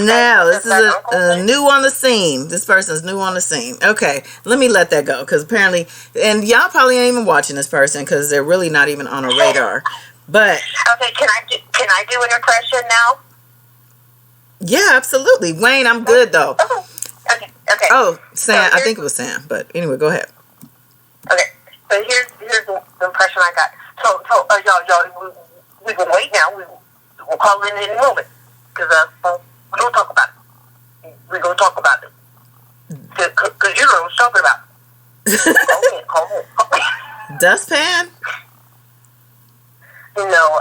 No, this is a new on the scene. This person's new on the scene. Okay, let me let that go because apparently, and y'all probably ain't even watching this person because they're really not even on a radar. But okay, can I do an impression now? Yeah, absolutely, Wayne. I'm good though. Okay. Oh, Sam. I think it was Sam. But anyway, go ahead. Okay, so here's the impression I got. So y'all, we can wait now. We'll call in a moment because we're gonna talk about it. We're gonna talk about it because you know what I'm talking about. Call in. Dustpan? No,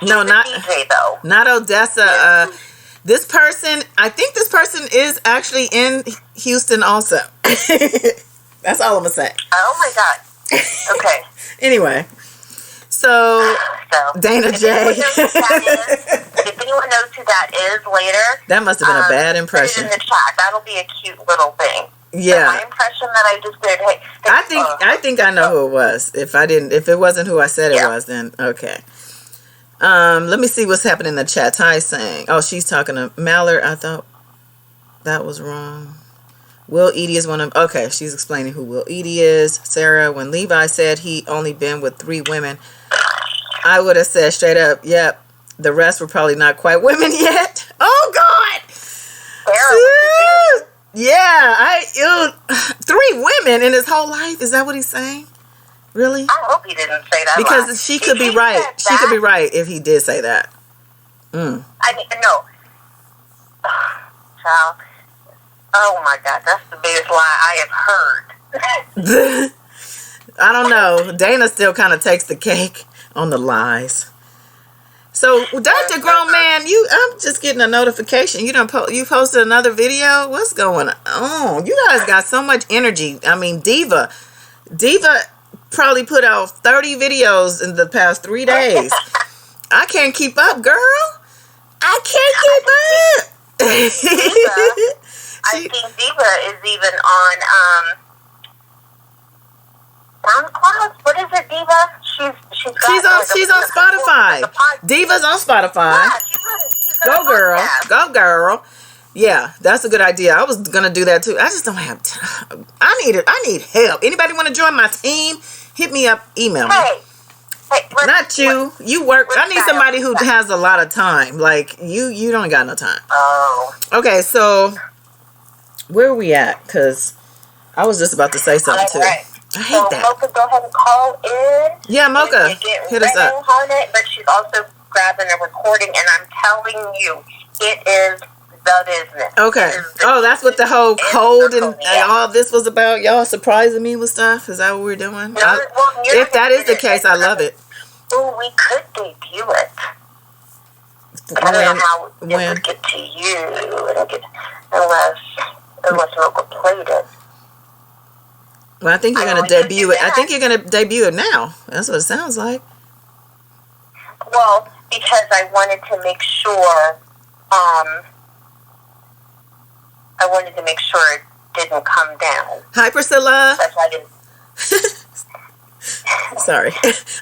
No, not DJ though. not Odessa. This person, I think this person is actually in Houston also. That's all I'm gonna say. Oh my God. Okay. Anyway, so Dana if J. anyone knows who that is, if anyone knows who that is later, That must have been a bad impression. put it in the chat. That'll be a cute little thing. Yeah. So my impression that I just did. Hey, I think I know who it was. If it wasn't who I said it was, then okay. Let me see what's happening in the chat. Ty's saying, oh, she's talking to Mallard. I thought that was wrong. Will Edie is one of, okay, she's explaining who Will Edie is. Sarah, when Levi said he only been with 3 women, I would have said straight up, yep, the rest were probably not quite women yet. Oh, God. Sarah, Yeah, 3 women in his whole life. Is that what he's saying? Really? I hope he didn't say that. Because she could be right. She could be right if he did say that. I mean, no. Child. Oh my God, that's the biggest lie I have heard. I don't know. Dana still kind of takes the cake on the lies. So, Dr. Grown Man, I'm just getting a notification. You posted another video? What's going on? You guys got so much energy. I mean, Diva probably put out 30 videos in the past 3 days. I can't keep up, girl. I can't keep up. I think Diva is even on SoundCloud. What is it, Diva? She's on Spotify. Diva's on Spotify. Yeah, she's Go girl. Go girl. Yeah, that's a good idea. I was gonna do that too. I just don't have time. I need help. Anybody want to join my team? Hit me up. Email me. Hey, Not you. You work. I need somebody who has a lot of time. Like you don't got no time. Oh. Okay, so where are we at? Because I was just about to say something too. Right. I hate that. Mocha, go ahead and call in. Yeah, Mocha, hit us up. On it, but she's also grabbing a recording, and I'm telling you, it is the business. Okay. Oh, that's what the whole code and all this was about. Y'all surprising me with stuff. Is that what we're doing? If that is the case, I love it. Oh, we could debut it. I don't know how it would get to you unless Mocha played it. Well, I think you're going to debut it. I think you're going to debut it now. That's what it sounds like. Well, because I wanted to make sure, it didn't come down. Hi, Priscilla. That's why I didn't. Sorry.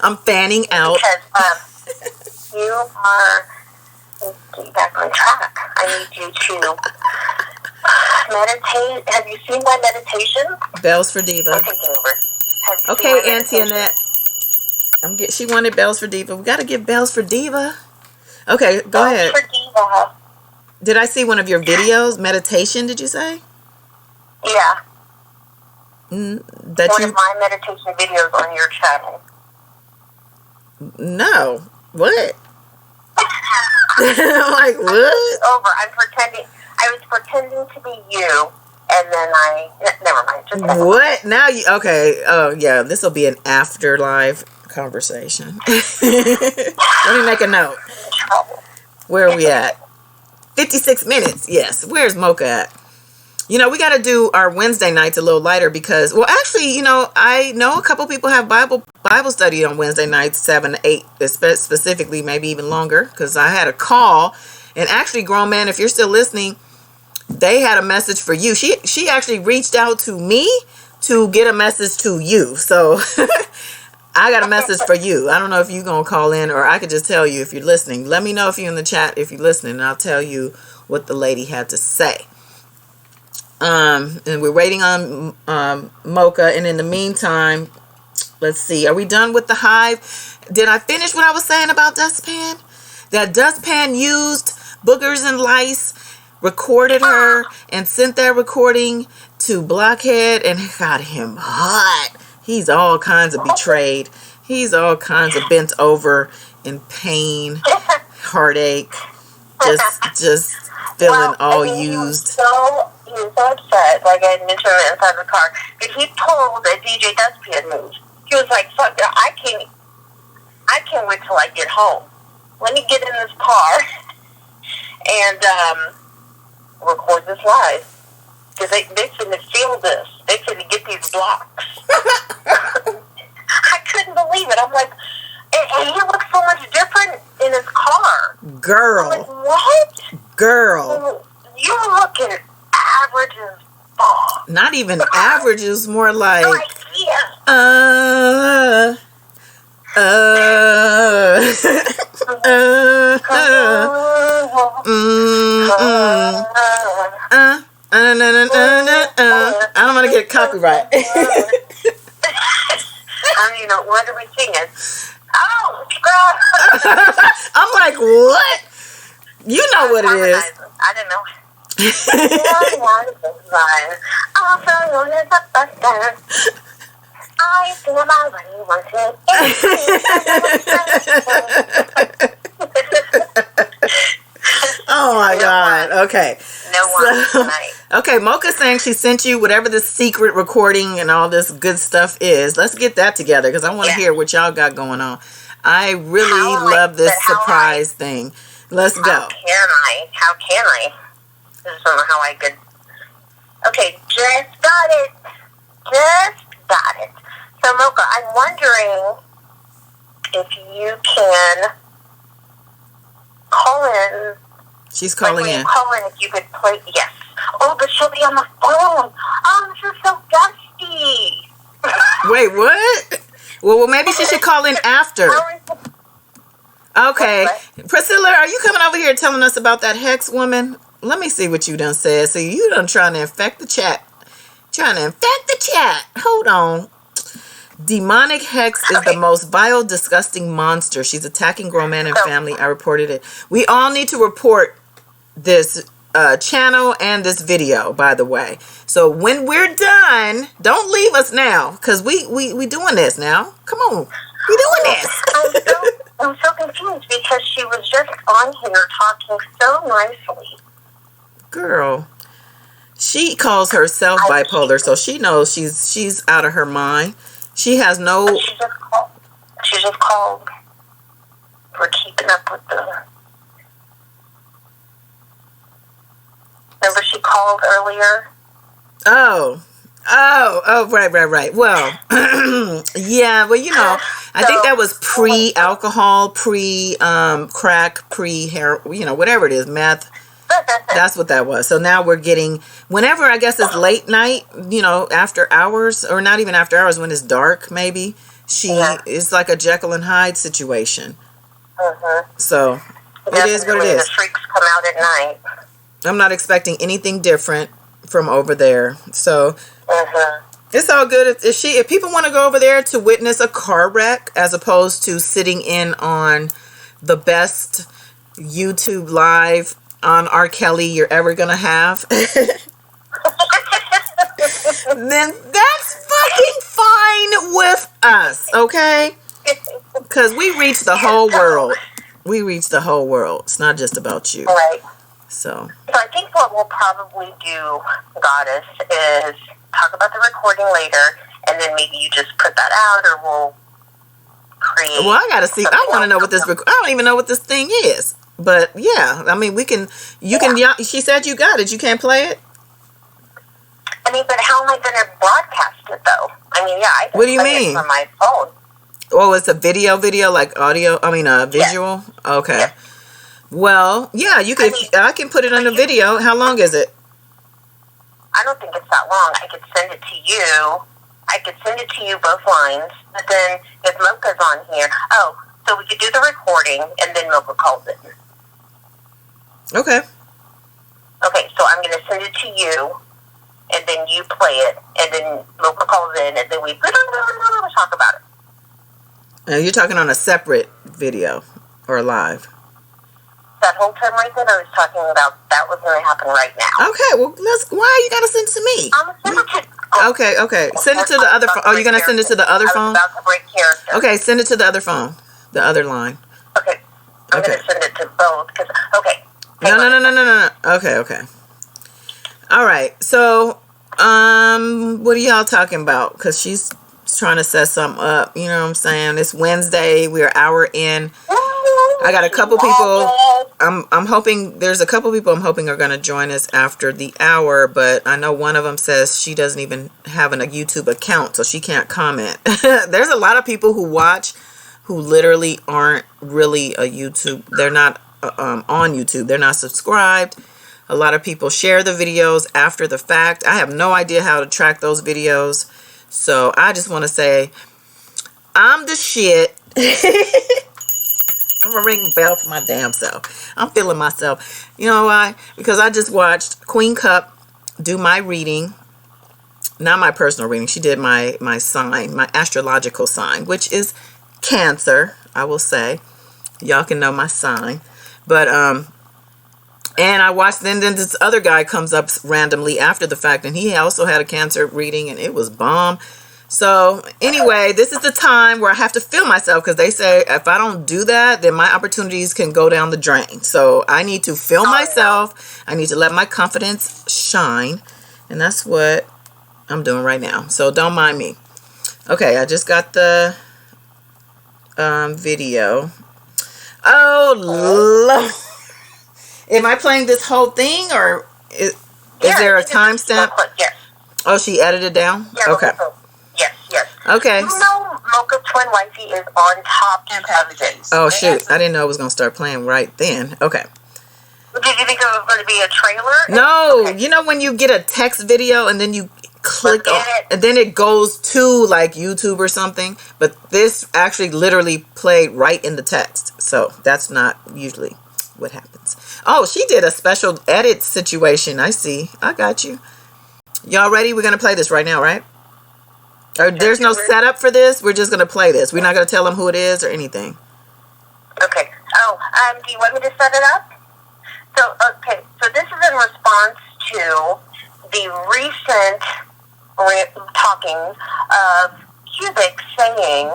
I'm fanning out. Because you are back on track. I need you to meditate. Have you seen my meditation? Bells for Diva. I'm taking over. Okay, Auntie Annette. She wanted Bells for Diva. We got to give Bells for Diva. Okay, go ahead. Bells for Diva. Did I see one of your videos? Meditation, did you say? Yeah. One of my meditation videos on your channel. No. What? I'm like, what? Over. I was pretending to be you, and then never mind. Just what? Now you, okay. Oh, yeah, this will be an afterlife conversation. Let me make a note. Where are we at? 56 minutes. Yes. Where's Mocha at? We got to do our Wednesday nights a little lighter because, well, actually, I know a couple people have Bible study on Wednesday nights, 7 to 8, specifically, maybe even longer, because I had a call, and actually, Grown Man, if you're still listening, they had a message for you. She actually reached out to me to get a message to you, so I got a message for you. I don't know if you're going to call in, or I could just tell you if you're listening. Let me know if you're in the chat, if you're listening, and I'll tell you what the lady had to say. And we're waiting on Mocha, and in the meantime, let's see, are we done with the Hive? Did I finish what I was saying about Dustpan? That Dustpan used boogers and lice, recorded her, and sent that recording to Blockhead, and got him hot. He's all kinds of betrayed. He's all kinds of bent over in pain, heartache, just feeling all used. He was so upset, like I mentioned inside the car, because he told that DJ Dustpan moved. He was like, fuck, I can't I can't wait till I get home. Let me get in this car and record this live. Because they finna feel this. They finna get these blocks. I couldn't believe it. I'm like, and he looks so much different in his car. Girl. I'm like, what? Girl. You're looking average as fuck. Not even average. It's more like, No idea. I don't want to get copyright. I don't even know. What are we singing? Oh, girl. I'm like, what? You know what it is. I don't know. I think about what you want to. Oh my God. Okay. No one tonight. Okay, Mocha's saying she sent you whatever the secret recording and all this good stuff is. Let's get that together because I want to hear what y'all got going on. I really love this surprise thing. Let's go. How can I? This is from how I could. Okay, just got it. So, Mocha, I'm wondering if you can call in. She's calling in. Call in if you could play. Yes. Oh, but she'll be on the phone. Oh, this is so dusty. Wait, what? Well, maybe she should call in after. Okay. Priscilla, are you coming over here telling us about that Hex woman? Let me see what you done said. See, you done trying to infect the chat. Hold on. Demonic Hex is the most vile, disgusting monster. She's attacking grown men and family. I reported it. We all need to report this channel and this video, by the way. So when we're done, don't leave us now, because we doing this now. Come on. We doing this. I'm so confused because she was just on here talking so nicely. Girl, she calls herself bipolar, so she knows she's out of her mind. She has no. She just called for keeping up with the. Remember she called earlier? Oh, right. Well, yeah, well, you know, I think that was pre-alcohol, pre-crack, pre-hair, you know, whatever it is, meth. That's what that was. So now we're getting, whenever I guess it's late night, you know, after hours, or not even after hours, when it's dark, maybe, it's like a Jekyll and Hyde situation. So it is what it is. The freaks come out at night. I'm not expecting anything different from over there. So it's all good. If people want to go over there to witness a car wreck as opposed to sitting in on the best YouTube live on R. Kelly you're ever gonna have, then that's fucking fine with us, okay? Because we reach the whole world. It's not just about you. Right. So I think what we'll probably do, Goddess, is talk about the recording later, and then maybe you just put that out, or we'll create. Well, I gotta see. I want to know what this. I don't even know what this thing is. But yeah, I mean, we can. You can. She said you got it. You can't play it. I mean, but how am I going to broadcast it though? I mean, I can what do you play mean? it from my phone. Oh, it's a video, like audio. I mean, visual. Yes. Okay. Yes. Well, yeah, you can. I can put it on the video. How long is it? I don't think it's that long. I could send it to you. Both lines. But then if Mocha's on here, so we could do the recording and then Mocha calls it. Okay. Okay, so I'm going to send it to you, and then you play it, and then Mocha calls in, and then we talk about it. You're talking on a separate video or live? That whole time right then, I was talking about that was going to happen right now. Okay, well, why you got to send it to me? I'm send it to. Okay. Send it to the other phone. Oh, you're going to send it to the other phone? I was about to break character. Okay, send it to the other phone. The other line. Okay. I'm going to send it to both. Okay. No. Okay. All right. So, what are y'all talking about? Because she's Just trying to set something up. You know what I'm saying? It's Wednesday. We're an hour in. I got a couple people. I'm hoping there's a couple people I'm hoping are going to join us after the hour, but I know one of them says she doesn't even have a YouTube account, so she can't comment. There's a lot of people who watch who literally aren't really a YouTube. They're not on YouTube. They're not subscribed. A lot of people share the videos after the fact. I have no idea how to track those videos, so I just want to say I'm the shit. I'm gonna ring the bell for my damn self. I'm feeling myself. You know why? Because I just watched Queen Cup do my reading. Not my personal reading. She did my sign, my astrological sign, which is Cancer, I will say. Y'all can know my sign. But, and I watched, then this other guy comes up randomly after the fact, and he also had a Cancer reading, and it was bomb. So anyway, this is the time where I have to feel myself, because they say if I don't do that, then my opportunities can go down the drain. So I need to feel myself. I need to let my confidence shine. And that's what I'm doing right now. So don't mind me. Okay, I just got the video. Oh, Lord. Am I playing this whole thing, or is there a timestamp? Yes. Oh, she edited down? Yeah, okay. Yes. Okay. You know Mocha Twin Wifey is on top of this. Oh, shoot. I didn't know it was going to start playing right then. Okay. Did you think it was going to be a trailer? No. Okay. You know when you get a text video and then you click on it, and then it goes to like YouTube or something? But this actually literally played right in the text. So that's not usually what happens. Oh, she did a special edit situation. I see. I got you. Y'all ready? We're going to play this right now, right? Or there's no setup for this. We're just going to play this. We're not going to tell them who it is or anything. Okay. Oh, do you want me to set it up? So, okay. So this is in response to the recent talking of Cubic saying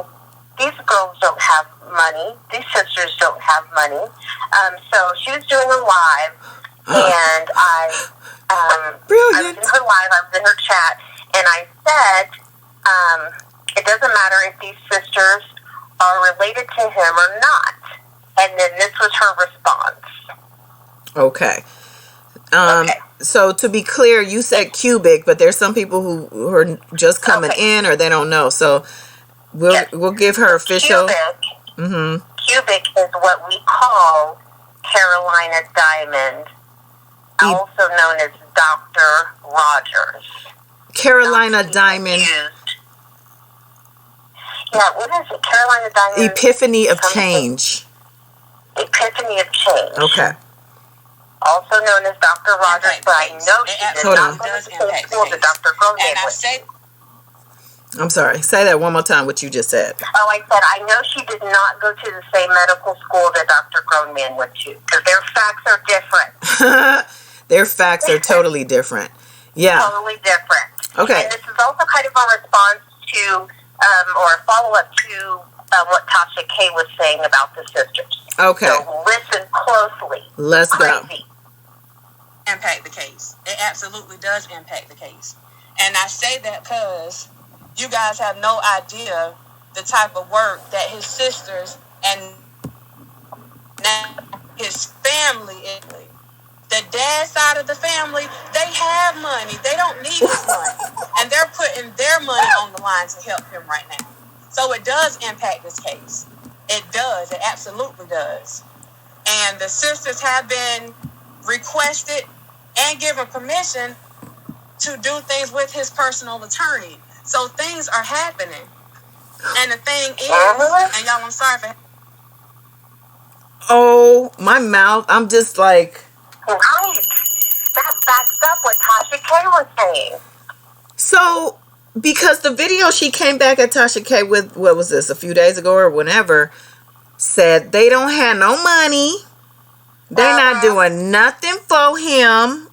these girls don't have money. These sisters don't have money. So she was doing a live, and I was in her live. I was in her chat, and I said, it doesn't matter if these sisters are related to him or not. And then this was her response. Okay. Okay. So to be clear, you said Cubic, but there's some people who are just coming in or they don't know. So we'll give her official. Cubic is what we call Carolina Diamond, also known as Dr. Rogers. Carolina Diamond. Yeah, what is it? Carolina Diamond. Epiphany of Change. Epiphany of Change. Okay. Also known as Dr. Rogers, but I know she did not go to the same school that Dr. Groneman went. I'm sorry. Say that one more time, what you just said. Oh, I said, I know she did not go to the same medical school that Dr. Groneman went to, because their facts are different. Their facts are totally different. Yeah. Totally different. Okay. And this is also kind of a response to, or a follow-up to what Tasha K was saying about the sisters. Okay. So listen closely. Let's go. Impact the case. It absolutely does impact the case. And I say that because you guys have no idea the type of work that his sisters and now his family is. The dad side of the family, they have money. They don't need his money. And they're putting their money on the line to help him right now. So it does impact this case. It does. It absolutely does. And the sisters have been requested and given permission to do things with his personal attorney. So things are happening. And the thing is, and y'all, I'm sorry for... Oh, my mouth. I'm just like... Right. That backs up what Tasha K was saying. So, because the video she came back at Tasha K with, what was this, a few days ago or whenever, said they don't have no money. They're not doing nothing for him.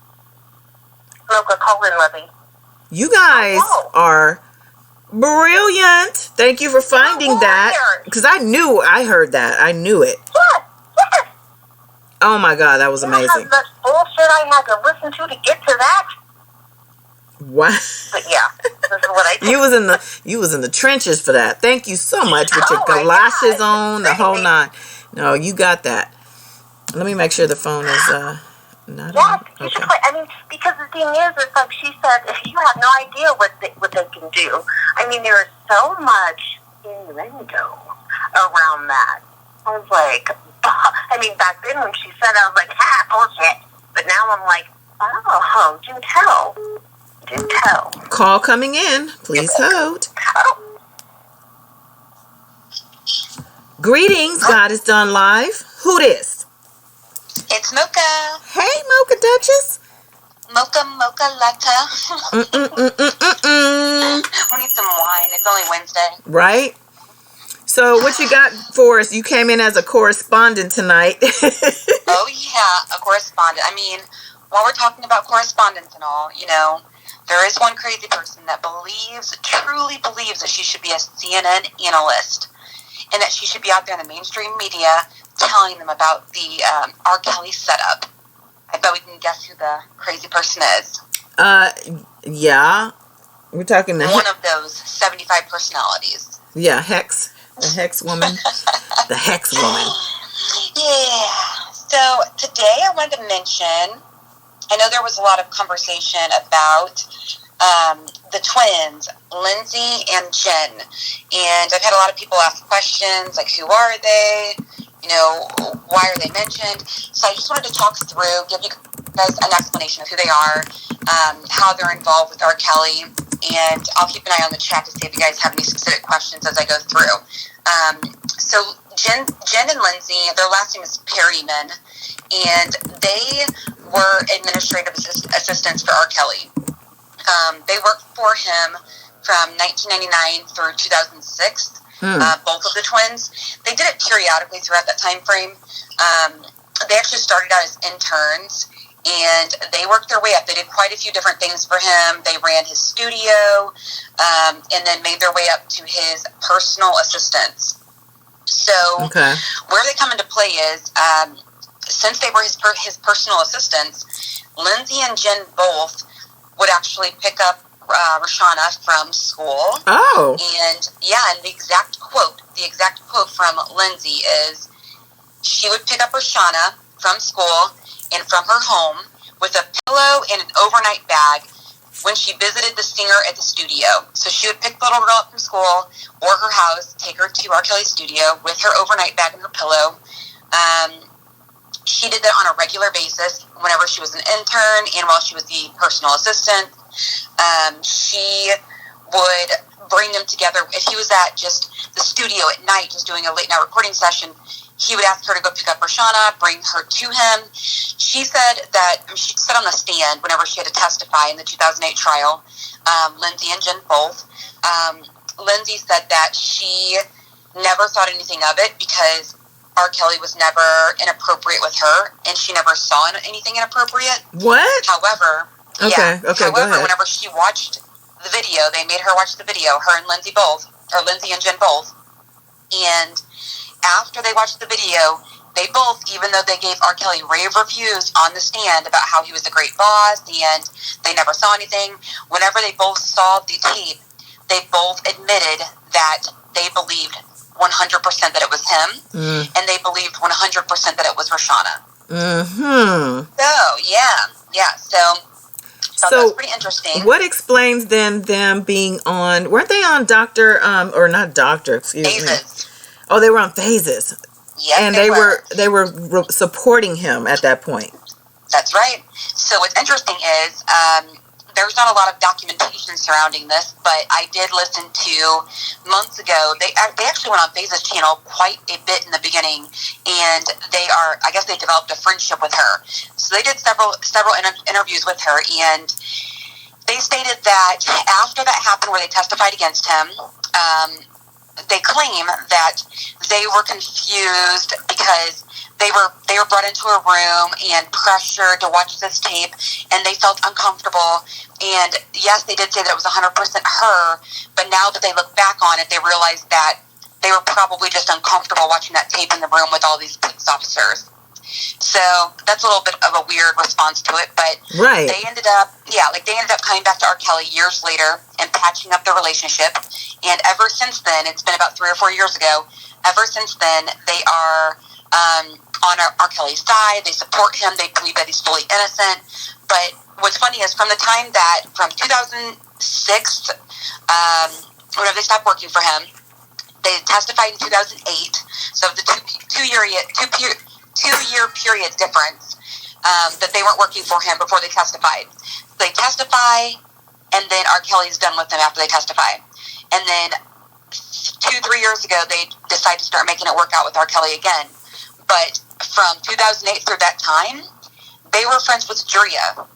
Mocha, call in, Levy. You guys are brilliant. Thank you for finding that. Because I heard that. I knew it. Yes. Oh my God, that was amazing. You know how much bullshit I had to listen to get to that? Wow. But yeah, this is what I did. You was in the trenches for that. Thank you so much with your Oh my galoshes God, on, the whole crazy. nine. No, you got that. Let me make sure the phone is not Yes, on. you should Okay. play. I mean, because the thing is, it's like she said, if you have no idea what they can do. I mean, there is so much innuendo around that. I was like, I mean, back then when she said, I was like, bullshit. But now I'm like, oh, do tell. Do tell. Call coming in. Please hold. Oh, Greetings, God is done live. Who this? It's Mocha. Hey, Mocha Duchess. Mocha Latte. Mm-mm-mm-mm-mm. We need some wine. It's only Wednesday. Right? So what you got for us? You came in as a correspondent tonight. Oh, yeah, a correspondent. I mean, while we're talking about correspondence and all, there is one crazy person that truly believes that she should be a CNN analyst and that she should be out there in the mainstream media telling them about the R. Kelly setup. I bet we can guess who the crazy person is. Yeah. We're talking One of those 75 personalities. Yeah, Hex. The Hex woman. The Hex woman. Yeah. So today I wanted to mention, I know there was a lot of conversation about the twins, Lindsay and Jen. And I've had a lot of people ask questions like, who are they? Why are they mentioned? So I just wanted to talk through, give you guys an explanation of who they are, how they're involved with R. Kelly, and I'll keep an eye on the chat to see if you guys have any specific questions as I go through. So Jen and Lindsay, their last name is Perryman, and they were administrative assistants for R. Kelly. They worked for him from 1999 through 2006. Both of the twins. They did it periodically throughout that time frame. They actually started out as interns, and they worked their way up. They did quite a few different things for him. They ran his studio, and then made their way up to his personal assistants. So where they come into play is, since they were his personal assistants, Lindsay and Jen both would actually pick up Roshana from school. Oh. And the exact quote from Lindsay is, she would pick up Roshana from school and from her home with a pillow and an overnight bag when she visited the singer at the studio. So she would pick the little girl up from school or her house, take her to R. Kelly's studio with her overnight bag and her pillow. She did that on a regular basis whenever she was an intern and while she was the personal assistant. She would bring them together. If he was at just the studio at night, just doing a late night recording session, he would ask her to go pick up Roshana, bring her to him. She said she said on the stand whenever she had to testify in the 2008 trial, Lindsay and Jen both. Lindsay said that she never thought anything of it because R. Kelly was never inappropriate with her, and she never saw anything inappropriate. What? However, Okay, go ahead. Whenever she watched the video, they made her watch the video, her and Lindsay and Jen both. And after they watched the video, they both, even though they gave R. Kelly rave reviews on the stand about how he was a great boss and they never saw anything, whenever they both saw the tape, they both admitted that they believed 100% that it was him, and they believed 100% that it was Roshana. Mm-hmm. So that's pretty interesting. What explains then them being on? Weren't they on Doctor or not Doctor? Excuse Phases. me. Oh, they were on Phases. Yep, and they were supporting him at that point. That's right. So what's interesting is there's not a lot of documentation surrounding this, but I did listen to months ago. They actually went on Phases channel quite a bit in the beginning, and I guess they developed a friendship with her. So they did several interviews with her, and they stated that after that happened, where they testified against him, they claim that they were confused because they were brought into a room and pressured to watch this tape, and they felt uncomfortable. And yes, they did say that it was 100% her, but now that they look back on it, they realize that they were probably just uncomfortable watching that tape in the room with all these police officers. So that's a little bit of a weird response to it, but Right. they ended up coming back to R. Kelly years later and patching up the relationship. And ever since then, it's been about 3 or 4 years ago. Ever since then, they are on R. Kelly's side. They support him. They believe that he's fully innocent. But what's funny is from 2006, whenever they stopped working for him, they testified in 2008. So the two-year period difference that they weren't working for him before they testified. They testify, and then R. Kelly's done with them after they testify. And then 2-3 years ago, they decided to start making it work out with R. Kelly again. But from 2008 through that time, they were friends with Juria.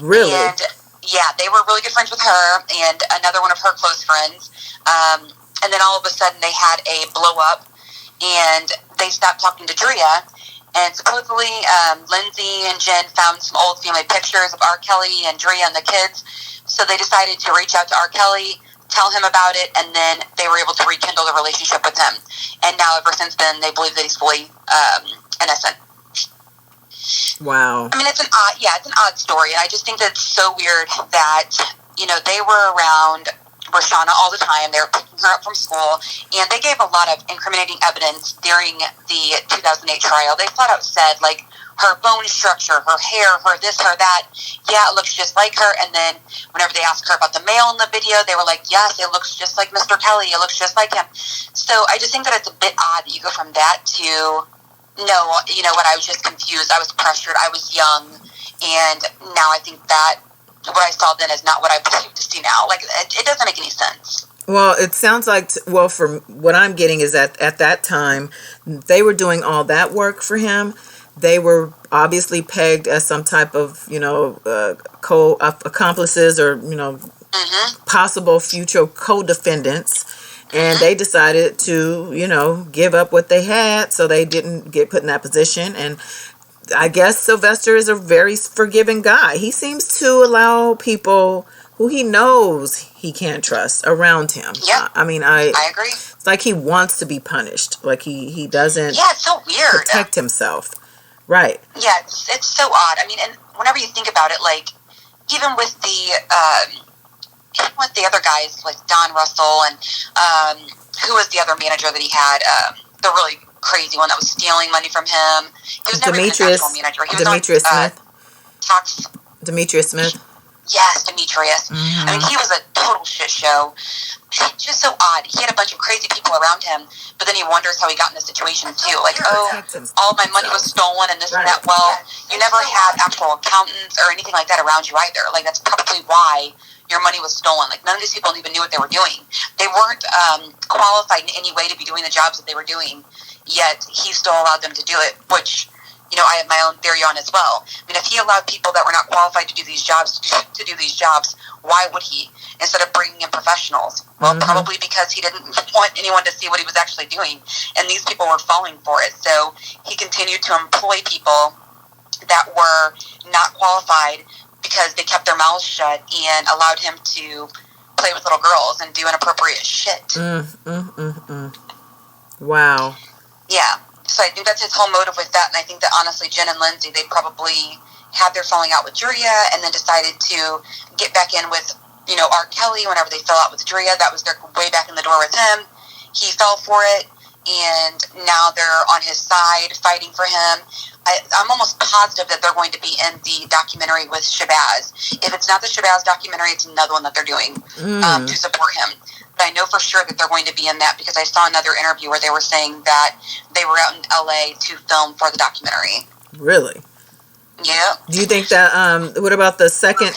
Really? And yeah, they were really good friends with her and another one of her close friends. And then all of a sudden they had a blow up and they stopped talking to Juria. And supposedly Lindsay and Jen found some old family pictures of R. Kelly and Juria and the kids. So they decided to reach out to R. Kelly, tell him about it, and then they were able to rekindle the relationship with him. And now ever since then, they believe that he's fully innocent. Wow. I mean, it's an odd story, and I just think that it's so weird that, they were around Roshana all the time. They were picking her up from school, and they gave a lot of incriminating evidence during the 2008 trial. They flat out said, like, her bone structure, her hair, her this, her that, yeah, it looks just like her. And then whenever they asked her about the male in the video, they were like, yes, it looks just like Mr. Kelly. It looks just like him. So I just think that it's a bit odd that you go from that to, no, what, I was just confused. I was pressured. I was young. And now I think that what I saw then is not what I believe to see now. Like, it doesn't make any sense. Well, it sounds like, from what I'm getting is that at that time, they were doing all that work for him. They were obviously pegged as some type of, accomplices or, possible future co-defendants. And they decided to, give up what they had so they didn't get put in that position. And I guess Sylvester is a very forgiving guy. He seems to allow people who he knows he can't trust around him. Yeah. I mean, I agree. It's like he wants to be punished. Like he doesn't Yeah, it's so weird. protect himself. Right. Yeah, it's so odd. I mean, and whenever you think about it, like, even with the other guys, like Don Russell and who was the other manager that he had, the really crazy one that was stealing money from him. He was never even an actual manager. He was Demetrius Smith. Tax. Demetrius Smith. Yes, Demetrius. Mm-hmm. I mean, he was a total shit show. Just so odd. He had a bunch of crazy people around him, but then he wonders how he got in this situation too. Like, all my money was stolen and this and that. Well, you never had actual accountants or anything like that around you either. Like, that's probably why your money was stolen. Like, none of these people even knew what they were doing. They weren't qualified in any way to be doing the jobs that they were doing, yet he still allowed them to do it, which, I have my own theory on as well. I mean, if he allowed people that were not qualified to do these jobs to do these jobs, why would he, instead of bringing in professionals? Well, probably because he didn't want anyone to see what he was actually doing, and these people were falling for it. So he continued to employ people that were not qualified because they kept their mouths shut and allowed him to play with little girls and do inappropriate shit. Wow. Yeah. So I think that's his whole motive with that, and I think that honestly, Jen and Lindsay, they probably had their falling out with Juria, and then decided to get back in with, R. Kelly whenever they fell out with Juria. That was their way back in the door with him. He fell for it, and now they're on his side fighting for him. I'm almost positive that they're going to be in the documentary with Shabazz. If it's not the Shabazz documentary, it's another one that they're doing to support him. But I know for sure that they're going to be in that because I saw another interview where they were saying that they were out in LA to film for the documentary. Really? Yeah. Do you think that, what about the second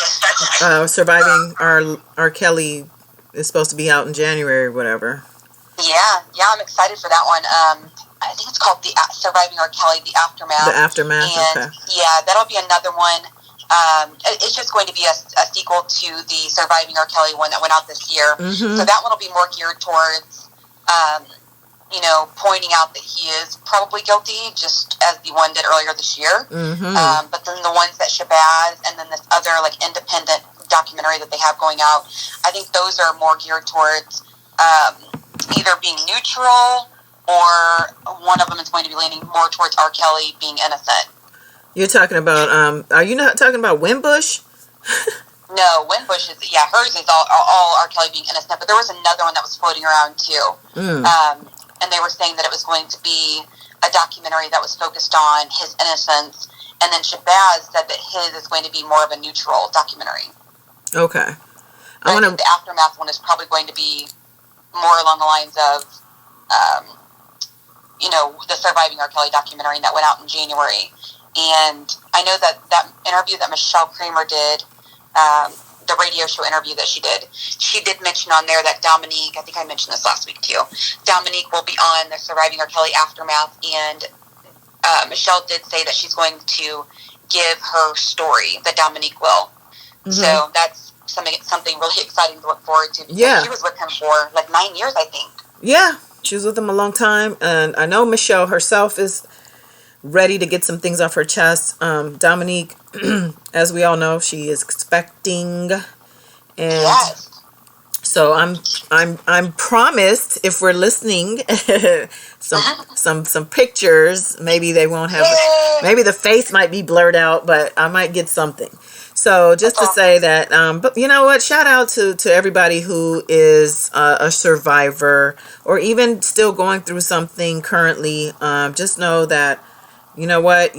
Surviving R. Kelly is supposed to be out in January or whatever? Yeah, I'm excited for that one. I think it's called Surviving R. Kelly, The Aftermath. The Aftermath, and, okay. Yeah, that'll be another one. It's just going to be a sequel to the Surviving R. Kelly one that went out this year. So that one will be more geared towards, pointing out that he is probably guilty, just as the one did earlier this year. But then the ones that Shabazz and then this other, like, independent documentary that they have going out, I think those are more geared towards either being neutral or one of them is going to be leaning more towards R. Kelly being innocent. You're talking about, are you not talking about Wimbush? No, Wimbush is, yeah, hers is all R. Kelly being innocent, but there was another one that was floating around too. And they were saying that it was going to be a documentary that was focused on his innocence, and then Shabazz said that his is going to be more of a neutral documentary. Okay. I think the Aftermath one is probably going to be more along the lines of, the Surviving R. Kelly documentary that went out in January. And I know that interview that Michelle Kramer did, the radio show interview that she did mention on there that Dominique, I think I mentioned this last week too, Dominique will be on the Surviving R. Kelly Aftermath, and Michelle did say that she's going to give her story, that Dominique will. Mm-hmm. So that's something really exciting to look forward to, because she was with him for like 9 years, I think. Yeah, she was with him a long time, and I know Michelle herself is ready to get some things off her chest. Dominique, as we all know, she is expecting, and so I'm promised, if we're listening, some pictures. Maybe they won't have, maybe the face might be blurred out, but I might get something. So just to say that, but you know what? Shout out to everybody who is a survivor, or even still going through something currently. Just know that, you know what,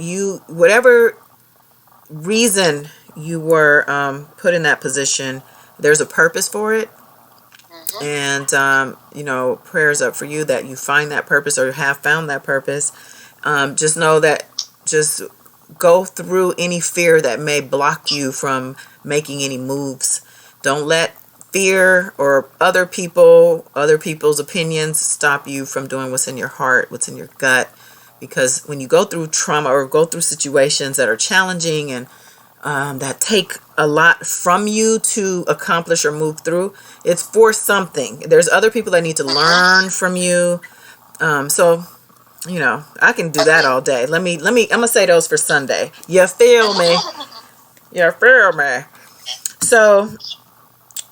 whatever reason you were put in that position, there's a purpose for it. And, prayers up for you that you find that purpose, or have found that purpose. Just know that, just go through any fear that may block you from making any moves. Don't let fear or other people's opinions stop you from doing what's in your heart, what's in your gut. Because when you go through trauma or go through situations that are challenging and that take a lot from you to accomplish or move through, it's for something. There's other people that need to learn from you. So, I can do that all day. I'm gonna say those for Sunday. You feel me? You feel me? So,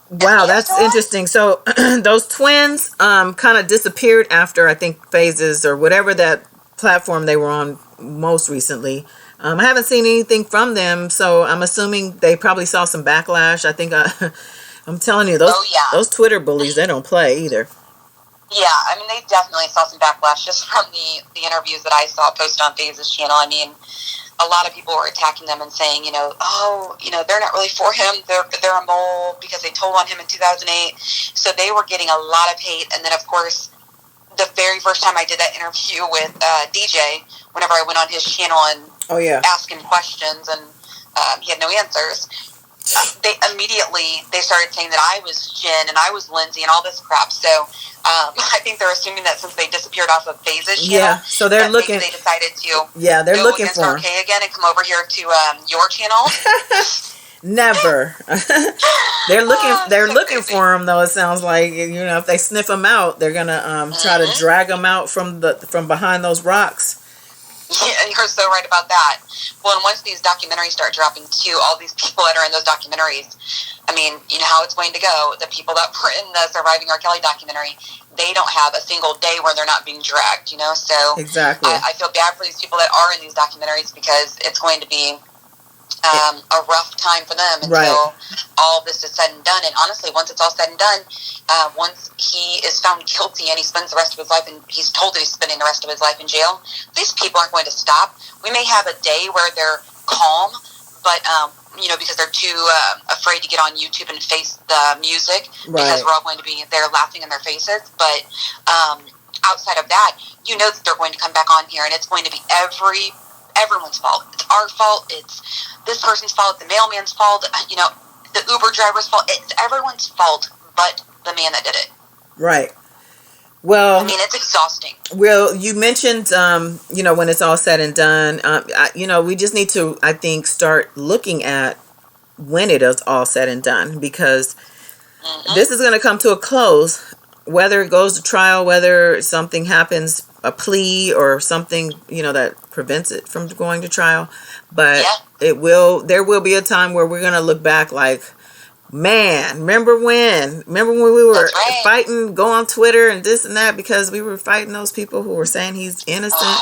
wow, that's interesting. So those twins kind of disappeared after, I think, Phases or whatever that platform they were on most recently. I haven't seen anything from them, so I'm assuming they probably saw some backlash. I think I'm telling you, those Twitter bullies, they don't play either. Yeah, I mean, they definitely saw some backlash just from the interviews that I saw posted on Phases' channel. I mean, a lot of people were attacking them and saying, they're not really for him. They're a mole because they told on him in 2008. So they were getting a lot of hate. And then, of course, the very first time I did that interview with DJ, whenever I went on his channel and asked him questions, and he had no answers, they started saying that I was Jen and I was Lindsay and all this crap. So I think they're assuming that since they disappeared off of Phases' channel, so they're looking. They decided to they're go looking against for RK again and come over here to your channel. Never. They're looking for him, though. It sounds like, if they sniff him out, they're gonna try to drag him out from behind those rocks. Yeah, you're so right about that. Well, and once these documentaries start dropping too, all these people that are in those documentaries, I mean, you know how it's going to go. The people that were in the Surviving R. Kelly documentary, they don't have a single day where they're not being dragged, So exactly. I feel bad for these people that are in these documentaries, because it's going to be a rough time for them until all this is said and done. And honestly, once it's all said and done, once he is found guilty and he spends the rest of his life, and he's told that he's spending the rest of his life in jail, these people aren't going to stop. We may have a day where they're calm, but because they're too afraid to get on YouTube and face the music, because we're all going to be there laughing in their faces. But outside of that, that they're going to come back on here, and it's going to be everyone's fault. It's our fault. It's this person's fault. The mailman's fault. The Uber driver's fault. It's everyone's fault but the man that did it. Right. Well, I mean, it's exhausting. Well, you mentioned, when it's all said and done, we just need to, I think, start looking at when it is all said and done, because this is going to come to a close, whether it goes to trial, whether something happens, a plea or something, that prevents it from going to trial. But there will be a time where we're going to look back like, Man, remember when we were That's right. fighting, go on Twitter and this and that because we were fighting those people who were saying he's innocent.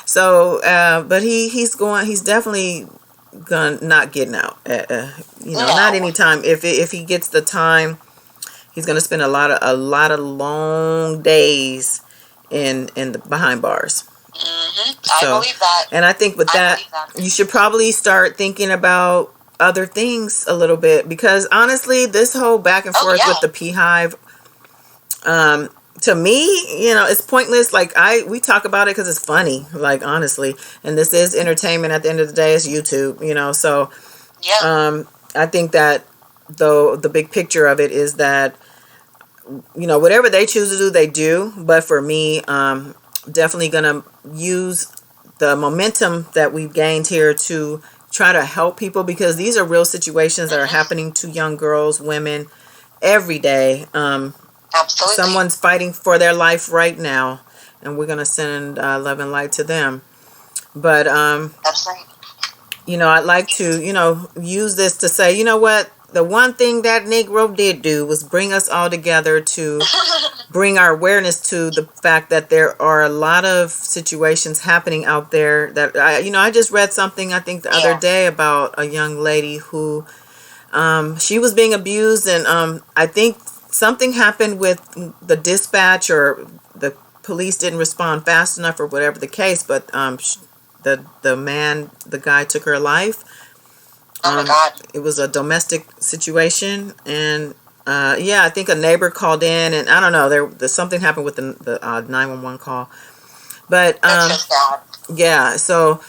So, but he's definitely not getting out. Not anytime. If he gets the time, he's gonna spend a lot of long days in the behind bars. I believe that. And I think with that, you should probably start thinking about other things a little bit, because honestly, this whole back and forth with the Beehive, to me, it's pointless. Like we talk about it because it's funny, like honestly, and this is entertainment. At the end of the day, it's YouTube, So, I think that though the big picture of it is that whatever they choose to do, they do. But for me, definitely gonna use the momentum that we've gained here to try to help people, because these are real situations that are happening to young girls, women, every day. Absolutely. Someone's fighting for their life right now, and we're gonna send love and light to them. But that's right. I'd like to use this to say, you know what, the one thing that Negro did do was bring us all together to bring our awareness to the fact that there are a lot of situations happening out there that I just read something, I think the other day, about a young lady who she was being abused, and I think something happened with the dispatch, or the police didn't respond fast enough, or whatever the case, but the guy took her life. Oh my God. It was a domestic situation, and I think a neighbor called in, and I don't know, there's something happened with the 911 call. But That's just sad. So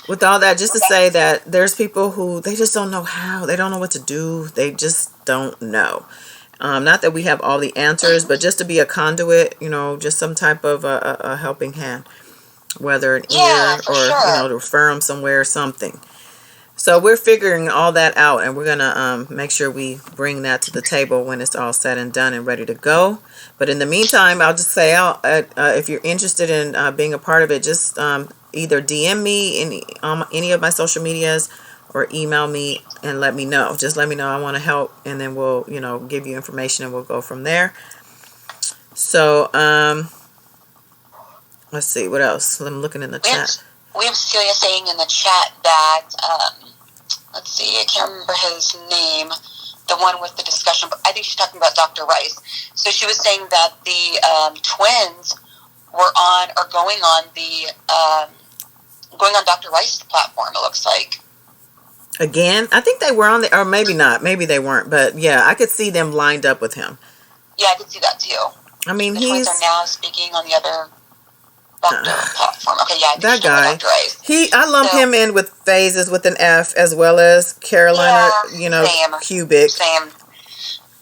with all that, just to say that there's people who they just don't know how, they don't know what to do, they just don't know. Not that we have all the answers, but just to be a conduit, just some type of a helping hand, whether an ear or to refer them somewhere or something. So we're figuring all that out, and we're going to make sure we bring that to the table when it's all said and done and ready to go. But in the meantime, I'll just say, if you're interested in being a part of it, just either DM me in any of my social medias, or email me and let me know. Just let me know I want to help, and then we'll, give you information, and we'll go from there. So, let's see, what else? I'm looking in the chat. We have Celia saying in the chat that, let's see, I can't remember his name, the one with the discussion, but I think she's talking about Dr. Rice. So she was saying that the twins were going on Dr. Rice's platform, it looks like. Again? I think they were on or maybe not. Maybe they weren't, but yeah, I could see them lined up with him. Yeah, I could see that too. I mean, the twins are now speaking on the other platform. Okay, yeah, I think that guy. Dr. Rice. I lump him in with Phases with an F, as well as Carolina, same. Cubic. Same.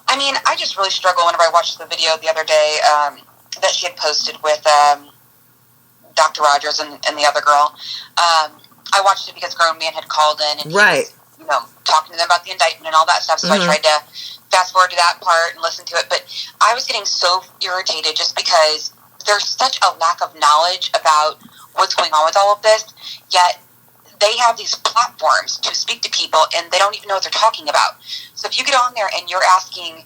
I mean, I just really struggle whenever I watched the video the other day that she had posted with Dr. Rogers and the other girl. I watched it because a grown man had called in and he was, talking to them about the indictment and all that stuff. So I tried to fast forward to that part and listen to it. But I was getting so irritated just because there's such a lack of knowledge about what's going on with all of this, yet they have these platforms to speak to people and they don't even know what they're talking about. So if you get on there and you're asking,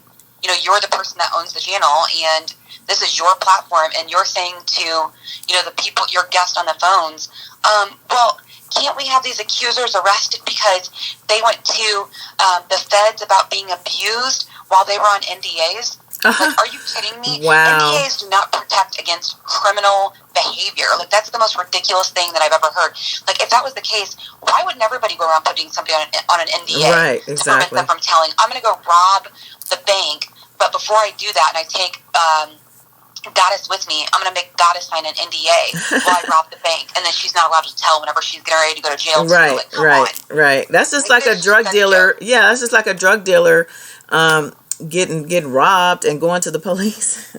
you're the person that owns the channel and this is your platform and you're saying to, the people, your guests on the phones, well, can't we have these accusers arrested because they went to the feds about being abused while they were on NDAs? Like, are you kidding me? Wow. NDAs do not protect against criminal behavior. Like, that's the most ridiculous thing that I've ever heard. Like, if that was the case, why wouldn't everybody go around putting somebody on an NDA right, exactly. to prevent them from telling, I'm going to go rob the bank, but before I do that and I take Goddess with me, I'm going to make Goddess sign an NDA while I rob the bank, and then she's not allowed to tell whenever she's getting ready to go to jail. Right. That's just like a drug dealer. Yeah, that's just like a drug dealer getting robbed and going to the police.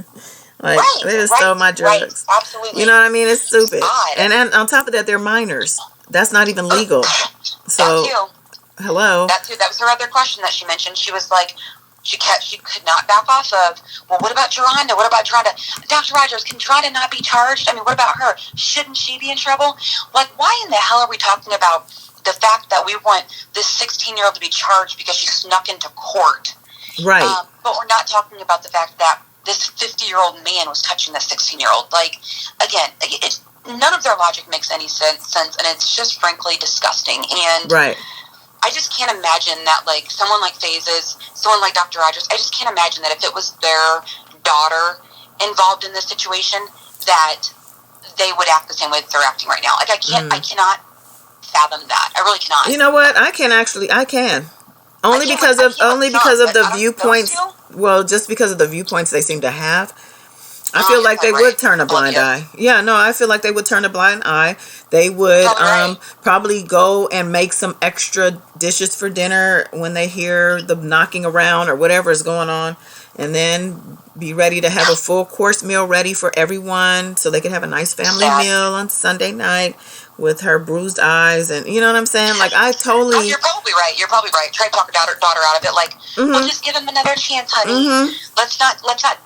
Like, they just stole my drugs. Right, absolutely. You know what I mean? It's stupid. Odd. And on top of that, they're minors. That's not even legal. So, that too. Hello. That too. That was her other question that she mentioned. She was like, she could not back off of, well, what about Geronda? What about Geronda? Dr. Rogers, can Geronda not be charged? I mean, what about her? Shouldn't she be in trouble? Like, why in the hell are we talking about the fact that we want this 16-year-old to be charged because she snuck into court Right. But we're not talking about the fact that this 50-year-old man was touching the 16-year-old. Like, again, none of their logic makes any sense, and it's just frankly disgusting. And Right. I just can't imagine that, like, someone like Phases, someone like Dr. Rogers, I just can't imagine that if it was their daughter involved in this situation, that they would act the same way that they're acting right now. Like, I cannot fathom that. I really cannot. You know what? I can. Only because of the viewpoints. Well, just because of the viewpoints they seem to have. I feel like they would turn a blind eye. Yeah, no, I feel like they would turn a blind eye. They would probably go and make some extra dishes for dinner when they hear the knocking around or whatever is going on, and then be ready to have a full course meal ready for everyone so they could have a nice family meal on Sunday night with her bruised eyes. And you know what I'm saying? Like, I totally... Oh, you're probably right. Try to talk her daughter out of it. Like, we'll just give him another chance, honey. Let's not,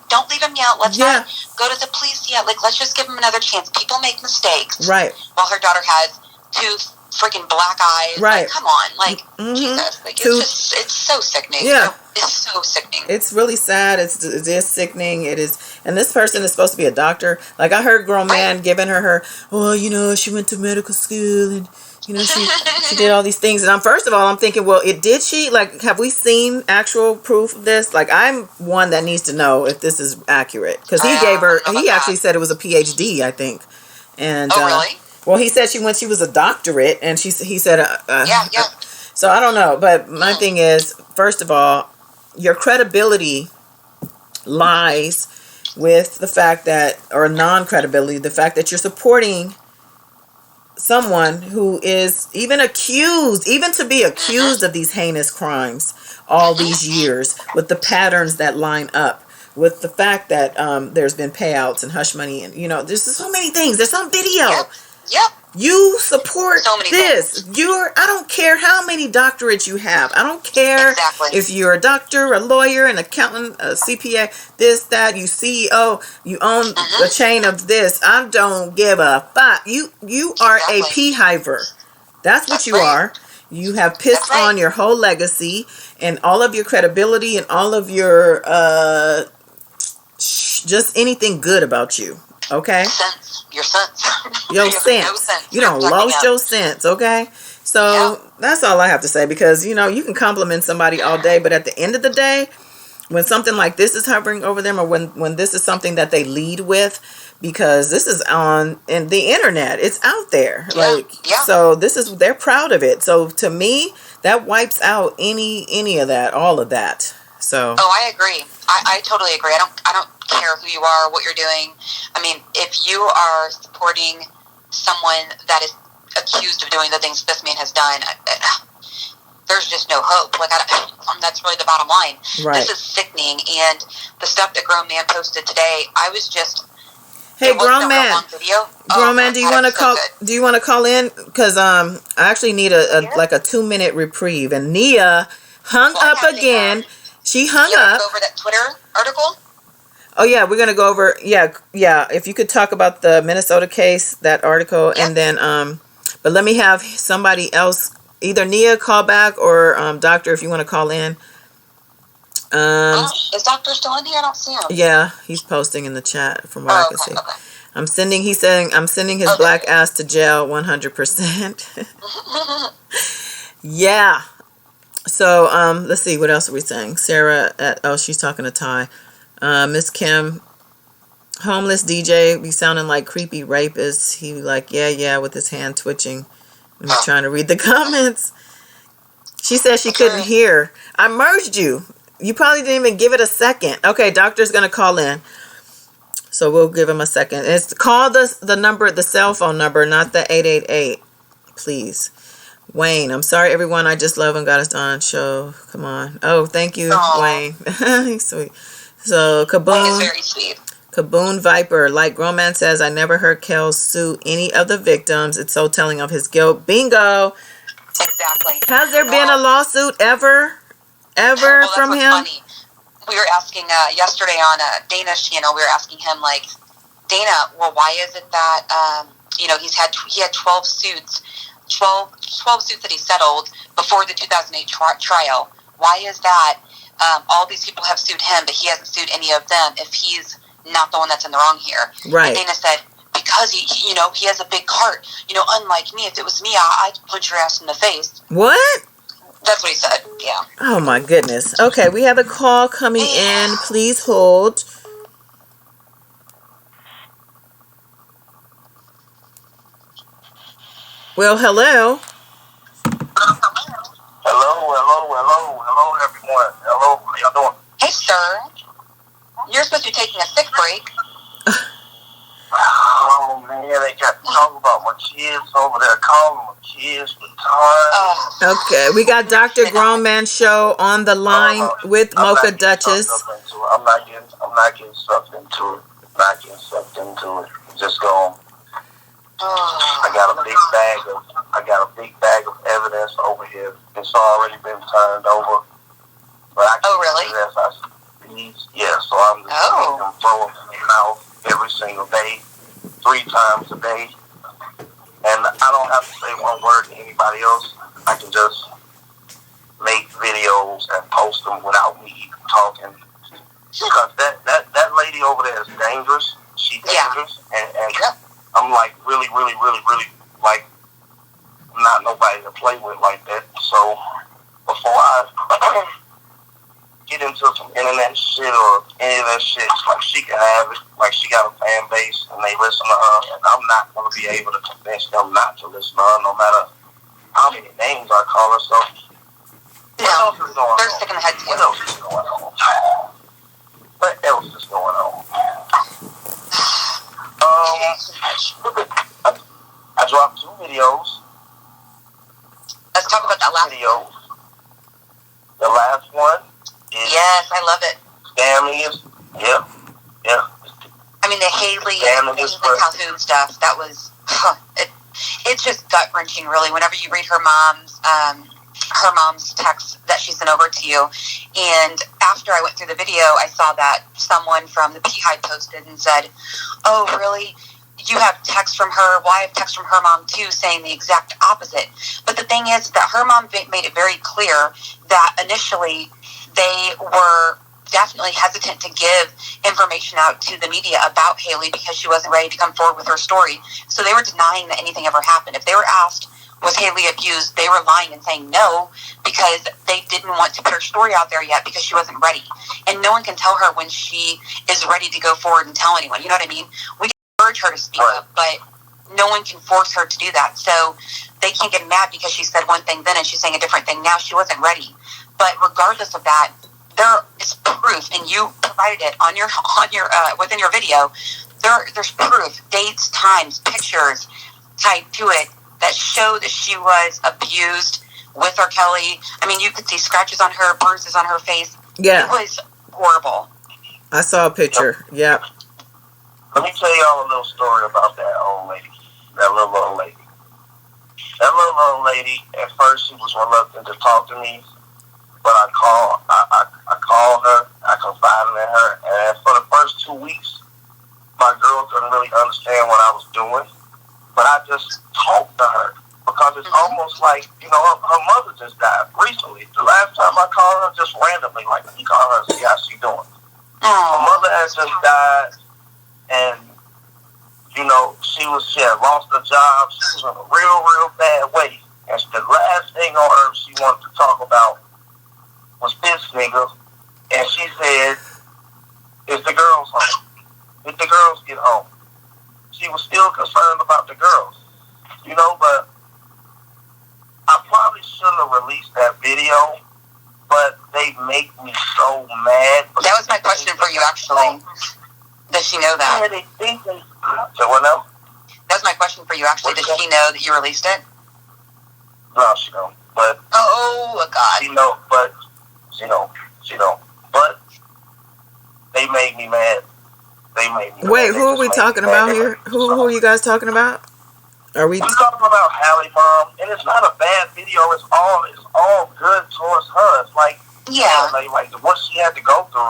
don't leave him yet. Let's not go to the police yet. Like, let's just give him another chance. People make mistakes. Right. While her daughter has 2 freaking black eyes. Right. Like, come on. Like, Jesus. Like, it's so sickening. Yeah. It's so sickening. It's really sad. It is sickening. It is. And this person is supposed to be a doctor. Like, I heard grown man giving her, well, you know, she went to medical school and, you know, she did all these things. And first of all, I'm thinking, well, did she? Like, have we seen actual proof of this? Like, I'm one that needs to know if this is accurate. Because he actually said it was a PhD, I think. And, really? Well, he said when she was a doctorate, and he said, yeah. So I don't know. But my thing is, first of all, your credibility lies with the fact that, or non-credibility, the fact that you're supporting someone who is even to be accused of these heinous crimes all these years, with the patterns that line up, with the fact that there's been payouts and hush money, and, you know, there's so many things. There's some video. Yep. You support so many this. Things. I don't care how many doctorates you have. I don't care if you're a doctor, a lawyer, an accountant, a CPA, this, that, you CEO, you own the chain of this. I don't give a fuck. You are a pea-hiver. That's what you are. You have pissed on your whole legacy and all of your credibility and all of your just anything good about you. Okay? Your sense. Your sense. No sense. You don't lost your sense, okay? So that's all I have to say, because, you know, you can compliment somebody all day, but at the end of the day, when something like this is hovering over them, or when this is something that they lead with, because this is on in the internet, it's out there. So they're proud of it. So to me, that wipes out any of that, all of that. So I agree. I totally agree. I don't care who you are, what you're doing. I mean, if you are supporting someone that is accused of doing the things this man has done, there's just no hope. Like, that's really the bottom line. Right. This is sickening, and the stuff that Grown Man posted today, I was just... Hey, Grown Man. Grown Man, do you want to call? Do you want to call in? Because I actually need a 2-minute reprieve. And Nia hung up again. She hung up. Go over that Twitter article. Oh yeah, we're gonna go over. Yeah. If you could talk about the Minnesota case, that article, and then but let me have somebody else, either Nia call back or Doctor, if you want to call in. Is Doctor still in here? I don't see him. Yeah, he's posting in the chat from what I can see. Okay. He's saying I'm sending his black ass to jail 100%. Yeah. So let's see, what else are we saying? Sarah she's talking to Ty. Miss Kim, homeless DJ be sounding like creepy rapists. He like, yeah, with his hand twitching. I'm trying to read the comments. She said she couldn't hear. I merged you. You probably didn't even give it a second. Okay, Doctor's gonna call in, so we'll give him a second. It's call the number, the cell phone number, not the 888, please. Wayne, I'm sorry, everyone. I just love and got us on show. Come on. Oh, thank you, Wayne. He's sweet. So Kaboom is very sweet. Kaboom Viper, like Grown Man says, I never heard Kel sue any of the victims. It's so telling of his guilt. Bingo. Exactly. Has there been a lawsuit ever from him? Funny. We were asking yesterday on Dana's channel. We were asking him, like, Dana, well, why is it that he had 12 suits, 12 suits that he settled before the 2008 trial? Why is that all these people have sued him, but he hasn't sued any of them if he's not the one that's in the wrong here. Right. And Dana said, because he has a big heart. Unlike me, if it was me, I'd punch your ass in the face. What? That's what he said. Yeah. Oh my goodness. Okay, we have a call coming in. Please hold. Well, hello. Hello, everyone. Hello, how y'all doing? Hey, sir. You're supposed to be taking a sick break. Oh, man, they got to talk about my kids over there, calling my kids retarded. Okay, we got Dr. Grown Man Show on the line with Mocha Duchess. I'm not getting sucked into it. Just go. I got a big bag of evidence over here. It's already been turned over. But I can really? Yeah, so I'm just making them throw them in their mouth every single day, 3 times a day. And I don't have to say one word to anybody else. I can just make videos and post them without me even talking. Because that lady over there is dangerous. She's dangerous. And I'm like really, like, not nobody to play with like that. So before I get into some internet shit or any of that shit, it's like she can have it. Like, she got a fan base and they listen to her, and I'm not going to be able to convince them not to listen to her no matter how many names I call her. So what else is going on? They're sick in the head too. What else is going on? I dropped 2 videos. Let's talk about that last video. The last one is... Yes, I love it. Scamming is... Yeah. I mean, the Haley Calhoun stuff, that was... It's just gut-wrenching, really, whenever you read her mom's text that she sent over to you. And after I went through the video, I saw that someone from the Beehive posted and said, "Oh, really? You have text from her? Well, I have text from her mom, too, saying the exact opposite." But the thing is that her mom made it very clear that initially they were definitely hesitant to give information out to the media about Haley because she wasn't ready to come forward with her story. So they were denying that anything ever happened. If they were asked, was Haley abused, they were lying and saying no because they didn't want to put her story out there yet because she wasn't ready. And no one can tell her when she is ready to go forward and tell anyone. You know what I mean? We can urge her to speak up, but no one can force her to do that. So they can't get mad because she said one thing then and she's saying a different thing now. She wasn't ready. But regardless of that, there is proof, and you provided it on your within your video. There's proof, dates, times, pictures tied to it that show that she was abused with R. Kelly. I mean, you could see scratches on her, bruises on her face. Yeah. It was horrible. I saw a picture. Yep. Let me tell y'all a little story about that old lady. That little old lady. That little old lady, at first she was reluctant to talk to me, but I called her, I confided in her, and for the first 2 weeks, my girl couldn't really understand what I was doing, but I just talked to her, because it's almost like, her mother just died recently. The last time I called her, just randomly, like, let me call her and see how she's doing. Her mother has just died, and, she had lost her job. She was in a real bad way, and the last thing on earth she wanted to talk about was this nigga, and she said, "Is the girls home? Did the girls get home?" She was still concerned about the girls, but I probably shouldn't have released that video, but they make me so mad. That was my question for you, actually. Does she know that? Yeah, they think they... So what now? That was my question for you, actually. Does she know that you released it? No, she don't. But... Oh, God. She don't. But they made me mad. Wait, who are we talking about here? Who are you guys talking about? Are we? We're talking about Hallie Mom, and it's not a bad video. It's all good towards her. It's like, like what she had to go through,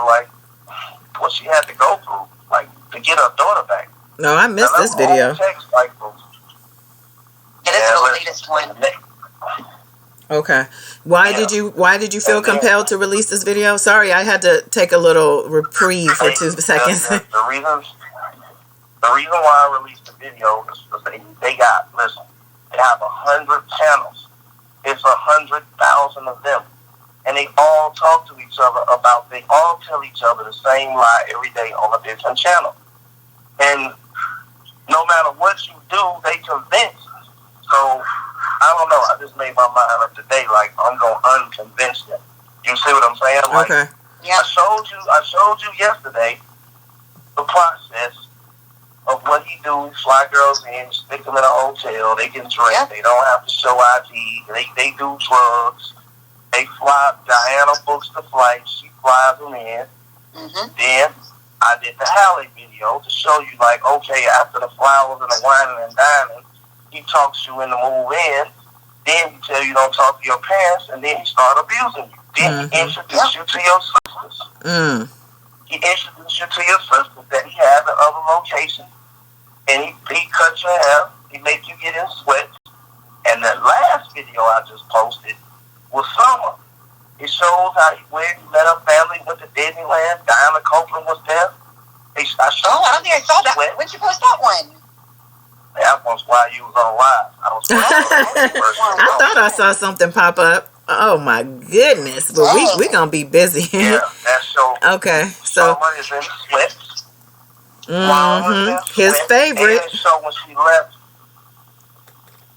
to get her daughter back. No, I missed this video. It is the latest one. Okay. Why Yeah. did you feel And then- compelled to release this video? Sorry, I had to take a little reprieve for 2 seconds. The reason why I released the video is because they have 100 channels. It's 100,000 of them. And they all talk to each other they all tell each other the same lie every day on a different channel. And no matter what you do, they convince. So, I don't know. I just made my mind up today, like, I'm going to unconvince them. You see what I'm saying? Like, Okay. Yeah. I showed you yesterday the process of what he do. Fly girls in, stick them in a hotel. They can drink. Yeah. They don't have to show ID. They do drugs. They fly. Diana books the flight. She flies them in. Mm-hmm. Then I did the Halle video to show you, like, okay, after the flowers and the whining and dining, he talks you into move in. Then he tell you don't talk to your parents, and then he start abusing you. Then he introduce you to your sisters. Mm. He introduced you to your sisters that he has in other locations, and he cut your hair. He make you get in sweats. And the last video I just posted was Summer. It shows how where he met her family, went to Disneyland. Diana Copeland was there. I showed Oh, I don't think I saw that. sweat. When'd you post that one? That was why you was on live. I was I thought I saw something pop up. Oh my goodness. But we gonna be busy. Yeah, that show. Okay. So Summer is in sweats. Mama is in his sweats. favorite. And so when she left,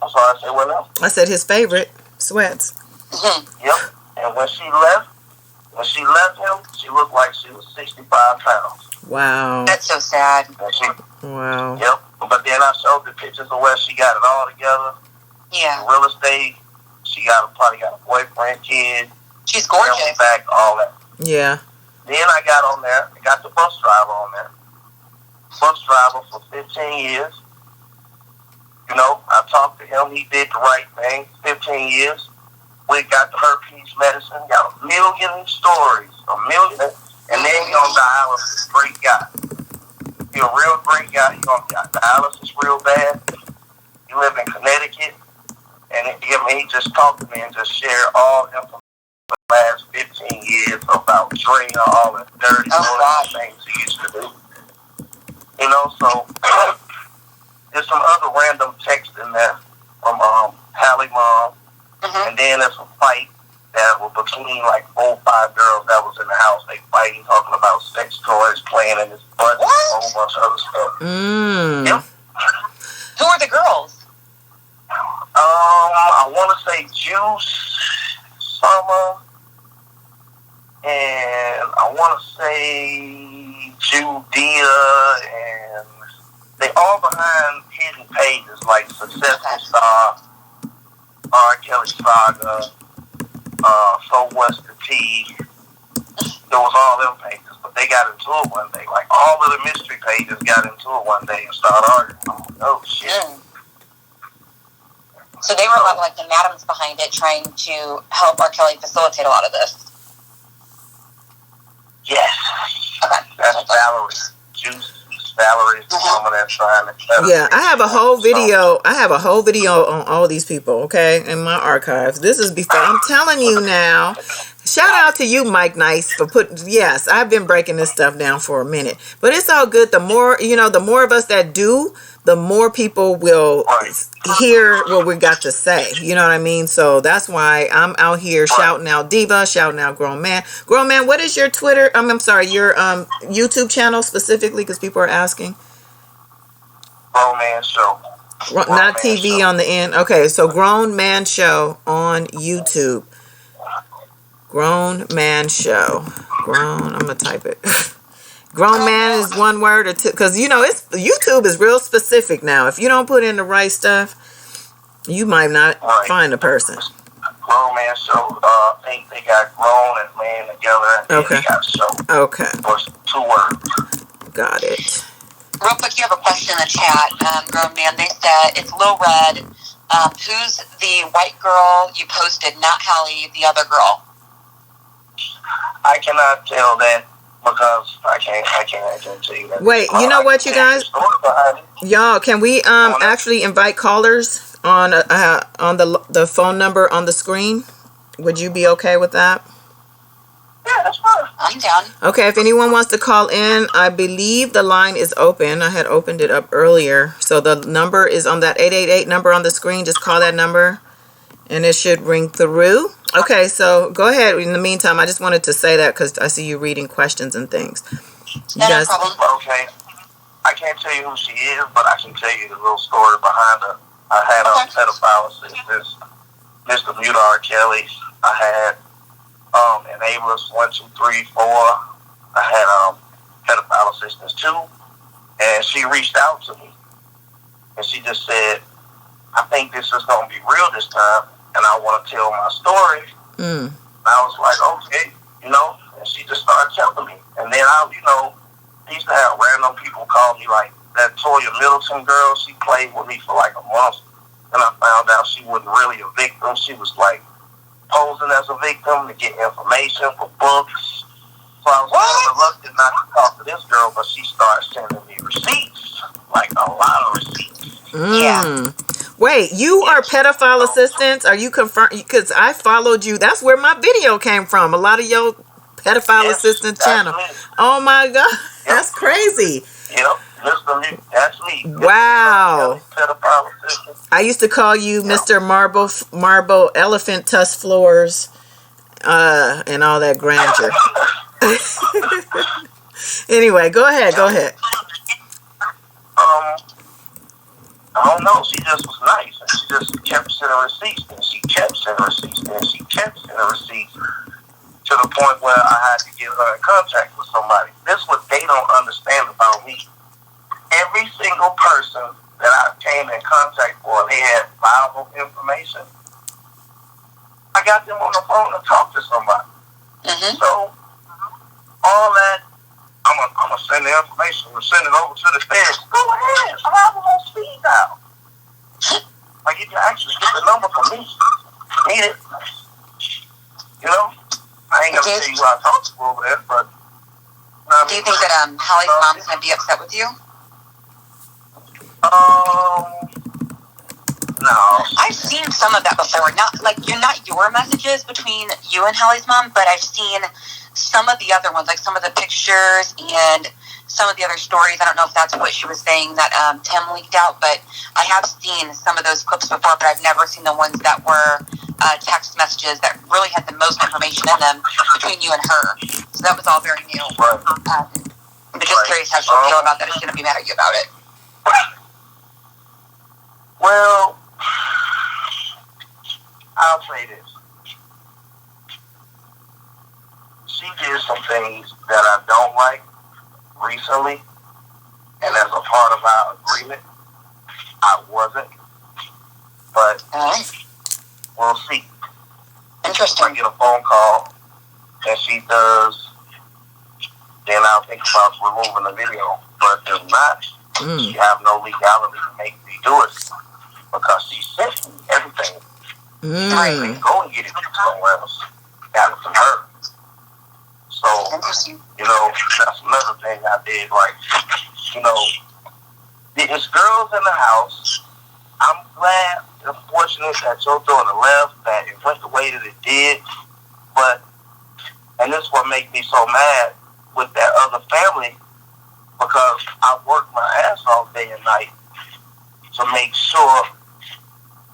I'm sorry, I said what else? I said his favorite, sweats. Yep. And when she left him, she looked like she was 65 pounds. Wow. That's so sad. And she, Wow. yep. But then I showed the pictures of where she got it all together. Yeah. Real estate. She probably got a boyfriend, kid, She's family gorgeous. back, all that. Yeah. Then I got on there. I got the bus driver on there. Bus driver for 15 years. You know, I talked to him. He did the right thing. 15 years. We got the herpes medicine. Got a million stories. A million. And then he on dialysis. Great guy. He a real great guy. He on dialysis real bad. He live in Connecticut. And he just talked to me and just shared all information for the last 15 years about Drea, all the dirty things he used to do. You know, so there's some other random text in there from Halle mom. Mm-hmm. And then there's a fight that was between like 4 or 5 girls that was in the house. They fighting, talking about sex toys, playing in his butt, and a whole bunch of other stuff. Mm. Yep. Who are the girls? I want to say Juice, Summer, and I want to say Judea, and they all behind hidden pages like Successful Star, R. Kelly Saga, So What's the Tea. It was all them pages, but they got into it one day. Like all of the mystery pages got into it one day and started arguing. I'm like, oh shit. Mm. So they were like the madams behind it, trying to help R. Kelly facilitate a lot of this. Yes. Okay. That's Valerie. Juice. Valerie is the woman that's trying to. Yeah, I have a whole video. I have a whole video on all these people, okay, in my archives. This is before. I'm telling you now. Shout out to you, Mike Nice, for putting. Yes, I've been breaking this stuff down for a minute, but it's all good. The more the more of us that do, the more people will hear what we got to say. You know what I mean? So that's why I'm out here shouting out Diva, shouting out Grown Man. Grown Man, what is your Twitter? I'm sorry, your YouTube channel specifically, because people are asking. Grown Man Show. Not TV on the end. Okay, so Grown Man Show on YouTube. Grown Man Show. Grown. I'm gonna type it. Grown Man is one word or two, because it's YouTube is real specific now. If you don't put in the right stuff, you might not find a person. Grown Man Show. I think they got grown and man together. And Okay. They got show. Okay, For 2 words. got it. Real quick, you have a question in the chat, Grown Man. They said, it's Lil Red. Who's the white girl you posted? Not Halle, the other girl. I cannot tell that because I can't tell you that. Wait, you know what, you guys? Y'all, can we actually invite callers on the phone number on the screen? Would you be okay with that? Yeah, that's fine. I'm down. Okay, if anyone wants to call in, I believe the line is open. I had opened it up earlier. So the number is on that 888 number on the screen. Just call that number and it should ring through. Okay, so go ahead. In the meantime, I just wanted to say that because I see you reading questions and things. You No guys, problem. Okay. I can't tell you who she is, but I can tell you the little story behind her. I had a pedophile assistance, Mr. Muta R. Kelly. I had enablers 1, 2, 3, 4. I had pedophile assistance 2, and she reached out to me, and she just said, "I think this is going to be real this time, and I want to tell my story." mm, And I was like, "Okay," and she just started telling me, and then I used to have random people call me, like that Toya Middleton girl. She played with me for like a month, and I found out she wasn't really a victim. She was like posing as a victim to get information for books. So I was kind of reluctant not to talk to this girl, but she started sending me receipts, like a lot of receipts. mm. Wait, you are pedophile assistants? Are you confirmed? Because I followed you. That's where my video came from. A lot of your pedophile Yes, assistant that's channel. me. Oh my God, that's crazy. Yep, Mr. Mute, that's me. Wow. Pedophile assistant. I used to call you Mr. Marble Elephant Tusk Floors, and all that grandeur. Anyway, go ahead. I don't know. She just was nice, and she just kept sending receipts, and she kept sending receipts, and she kept sending receipts to the point where I had to get her in contact with somebody. This is what they don't understand about me. Every single person that I came in contact for, they had viable information. I got them on the phone to talk to somebody. Mm-hmm. So all that, I'm gonna send the information. We'll send it over to the feds. Go ahead. I have them on speed dial. Like, you can actually get the number from me. Need it. I ain't gonna tell you what I talked to over there, but Do you think that Hallie's mom's gonna be upset with you? No. I've seen some of that before. Not your messages between you and Hallie's mom, but I've seen some of the other ones, like some of the pictures and some of the other stories. I don't know if that's what she was saying that Tim leaked out, but I have seen some of those clips before, but I've never seen the ones that were text messages that really had the most information in them between you and her. So that was all very new. Right. But just curious how she'll feel about that. Is she going to be mad at you about it? Well, I'll say this. She did some things that I don't like recently, and as a part of our agreement, I wasn't. But we'll see. Interesting. If I get a phone call and she does, then I'll think about removing the video. But if not, she have no legality to make me do it because she sent me everything. I ain't go and get it from somewhere else. Got it from her. So, that's another thing I did. Like, there's girls in the house. I'm glad and fortunate that your daughter left, that it went the way that it did. And this is what makes me so mad with that other family, because I worked my ass off day and night to make sure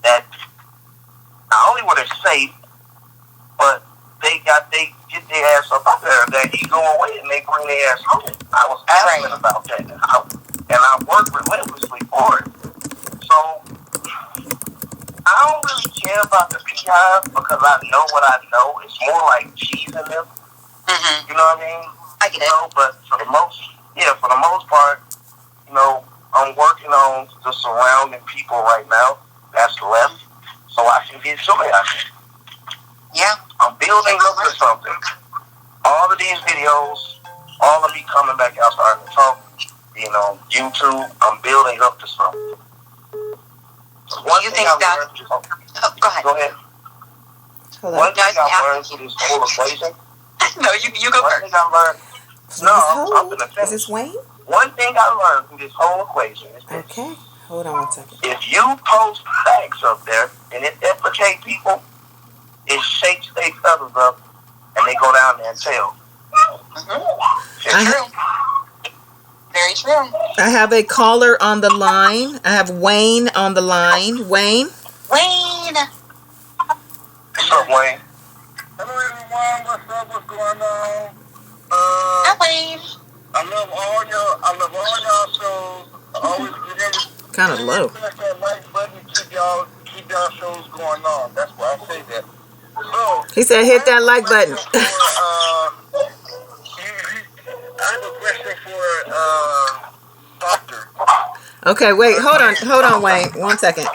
that not only were they safe, but they get their ass up out there, that he go away and they bring their ass home. I was adamant about that, and I worked relentlessly for it. So I don't really care about the beehive because I know what I know. It's more like cheese in them. Mm-hmm. You know what I mean? I get it. But for the most part, I'm working on the surrounding people right now that's left, so I can get joy out of it. Yeah. I'm building up to something. All of these videos, all of me coming back out starting to talk, YouTube, I'm building up to something. Do you think that... go ahead. Go ahead. One thing I learned through this whole equation... No, you go first. One thing I learned... No, I'm going to finish. Is this Wayne? One thing I learned through this whole equation is this. Okay. Hold on 1 second. If you post facts up there and it implicates people, it shakes their feathers up and they go down there and tell. It's true. Very true. I have a caller on the line. I have Wayne on the line. Wayne? Wayne. What's up, Wayne? Hello everyone, what's up, what's going on? Hi, Wayne. I love all y'all shows. I always remember Kind of low. press that like button to keep y'all shows going on. That's why I say that. So He said hit that like button. I have a question for Doctor. Okay, wait. Hold on, Wayne. 1 second.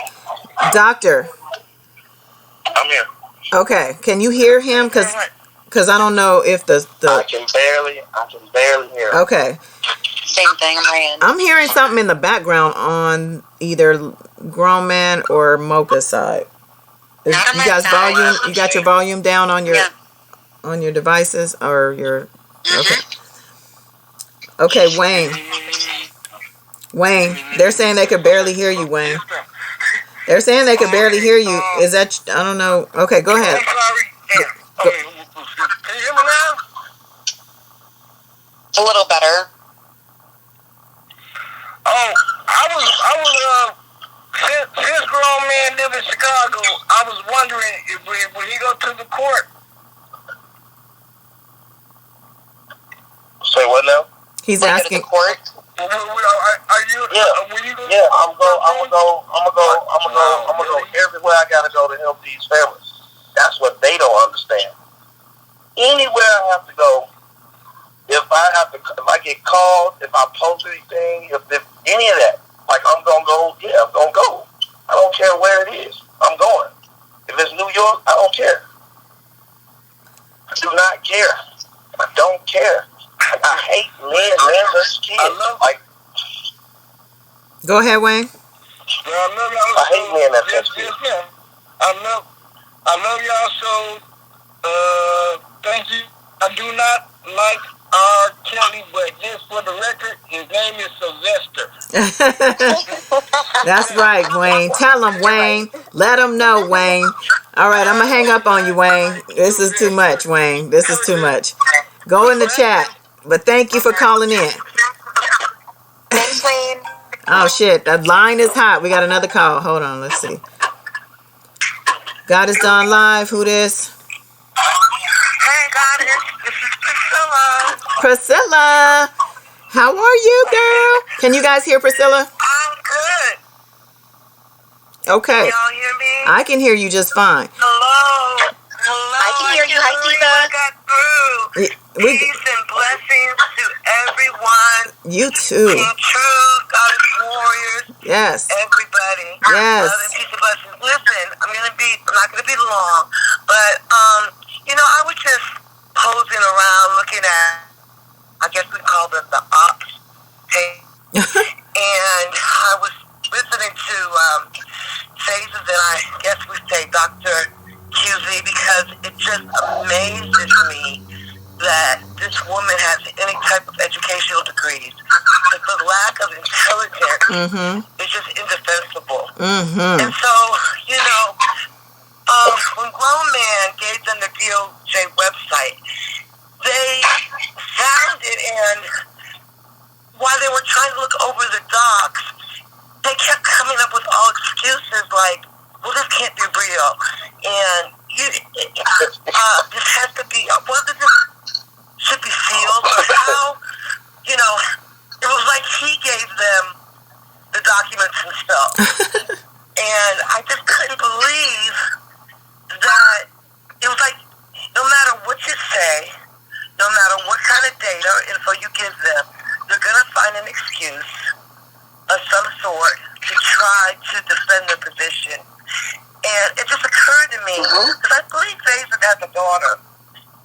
Doctor. I'm here. Okay, can you hear him? Because I don't know if I can barely hear. Okay. Same thing, Ryan. I'm hearing something in the background on either Grown Man or Mocha's side. Not on You my guys side. volume? You got your volume down on your Yeah. on your devices or your? Okay. Okay, Wayne. Wayne, they're saying they could barely hear you, Wayne. They're saying they could barely hear you. Is that? I don't know. Okay, go ahead. I'm sorry. Okay, can you hear me now? It's a little better. Since Grown Man live in Chicago, I was wondering if when he go to the court. Say what now? He's Like, asking. at the court. Are you? When you go? Yeah, I'm gonna go everywhere I gotta go to help these families. That's what they don't understand. Anywhere I have to go, if I get called, if I post anything, if any of that, like I'm gonna go, I'm gonna go. I don't care where it is. I'm going. If it's New York, I don't care. I do not care. I don't care. I hate men versus kids. Go ahead, Wayne. I hate men that touch kids. I love y'all so. Thank you. I do not like R. Kelly, but just for the record, his name is Sylvester. That's right, Wayne. Tell him, Wayne. Let him know, Wayne. All right, I'm going to hang up on you, Wayne. This is too much, Wayne. This is too much. Go in the chat. But thank you for calling in. Thanks, Wayne. Oh, shit. That line is hot. We got another call. Hold on. Let's see. God is done live. Who this? Hey, Goddess, this is Priscilla. Priscilla. How are you, girl? Can you guys hear Priscilla? I'm good. Okay. Y'all hear me? I can hear you just fine. Hello. I can hear you. Hi, Diva. I got through. We, Peace and blessings to everyone. you too. Team True, Goddess Warriors, Yes. everybody. Yes. Love and peace and blessings. Listen, I'm not gonna be long, but I was just posing around looking at, I guess we call them the ops page, and I was listening to Phases, and I guess we say Dr. QZ, because it just amazes me that this woman has any type of educational degrees. But the lack of intelligence is just indefensible. And so, when Grown Man gave them the DOJ website, they found it, and while they were trying to look over the docs, they kept coming up with all excuses like, well, this can't be real. And this has to be, whether this should be sealed or how, it was like he gave them the documents himself. And I just couldn't believe that it was like, no matter what you say, no matter what kind of data or info you give them, they're going to find an excuse of some sort to try to defend their position. And it just occurred to me, because I believe Faison has a daughter,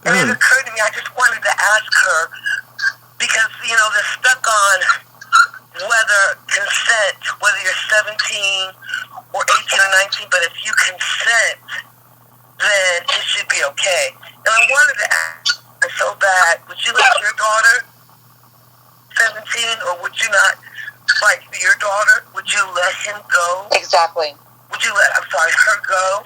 and it occurred to me, I just wanted to ask her, because, they're stuck on whether consent, whether you're 17 or 18 or 19, but if you consent, then it should be okay. And I wanted to ask her so bad, would you let your daughter, 17, or would you not, like your daughter, would you let him go? Exactly. Would you let, her go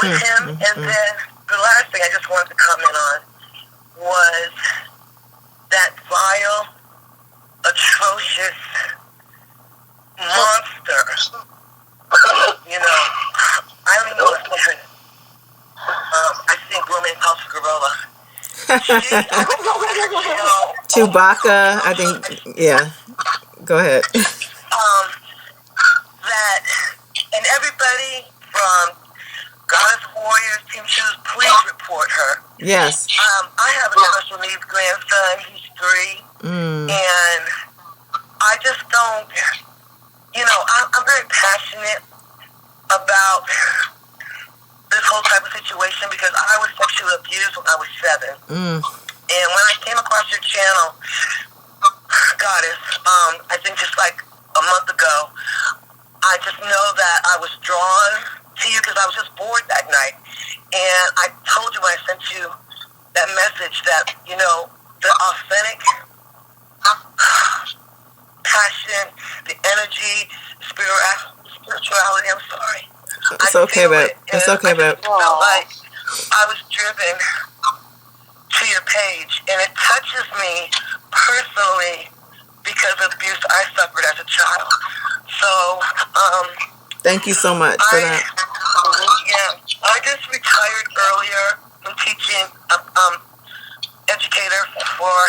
with him? And then the last thing I just wanted to comment on was that vile, atrocious monster. You know, I don't even know what's name. I think woman calls Gorilla. Chewbacca, I think, yeah. Go ahead. That, and everybody from Goddess Warriors, Team Shoes, please report her. Yes. I have a special needs grandson. He's 3. And I just don't, you know, I'm very passionate about this whole type of situation because I was sexually abused when I was 7. And when I came across your channel, Goddess, I think just like a month ago, I just know that I was drawn to you because I was just bored that night. And I told you when I sent you that message that, you know, the authentic passion, the energy, spirituality, I'm sorry. It's okay, babe. It's okay, babe. I felt like I was driven to your page, and it touches me personally because of abuse I suffered as a child. So, thank you so much for that. Yeah, I just retired earlier from teaching, educator for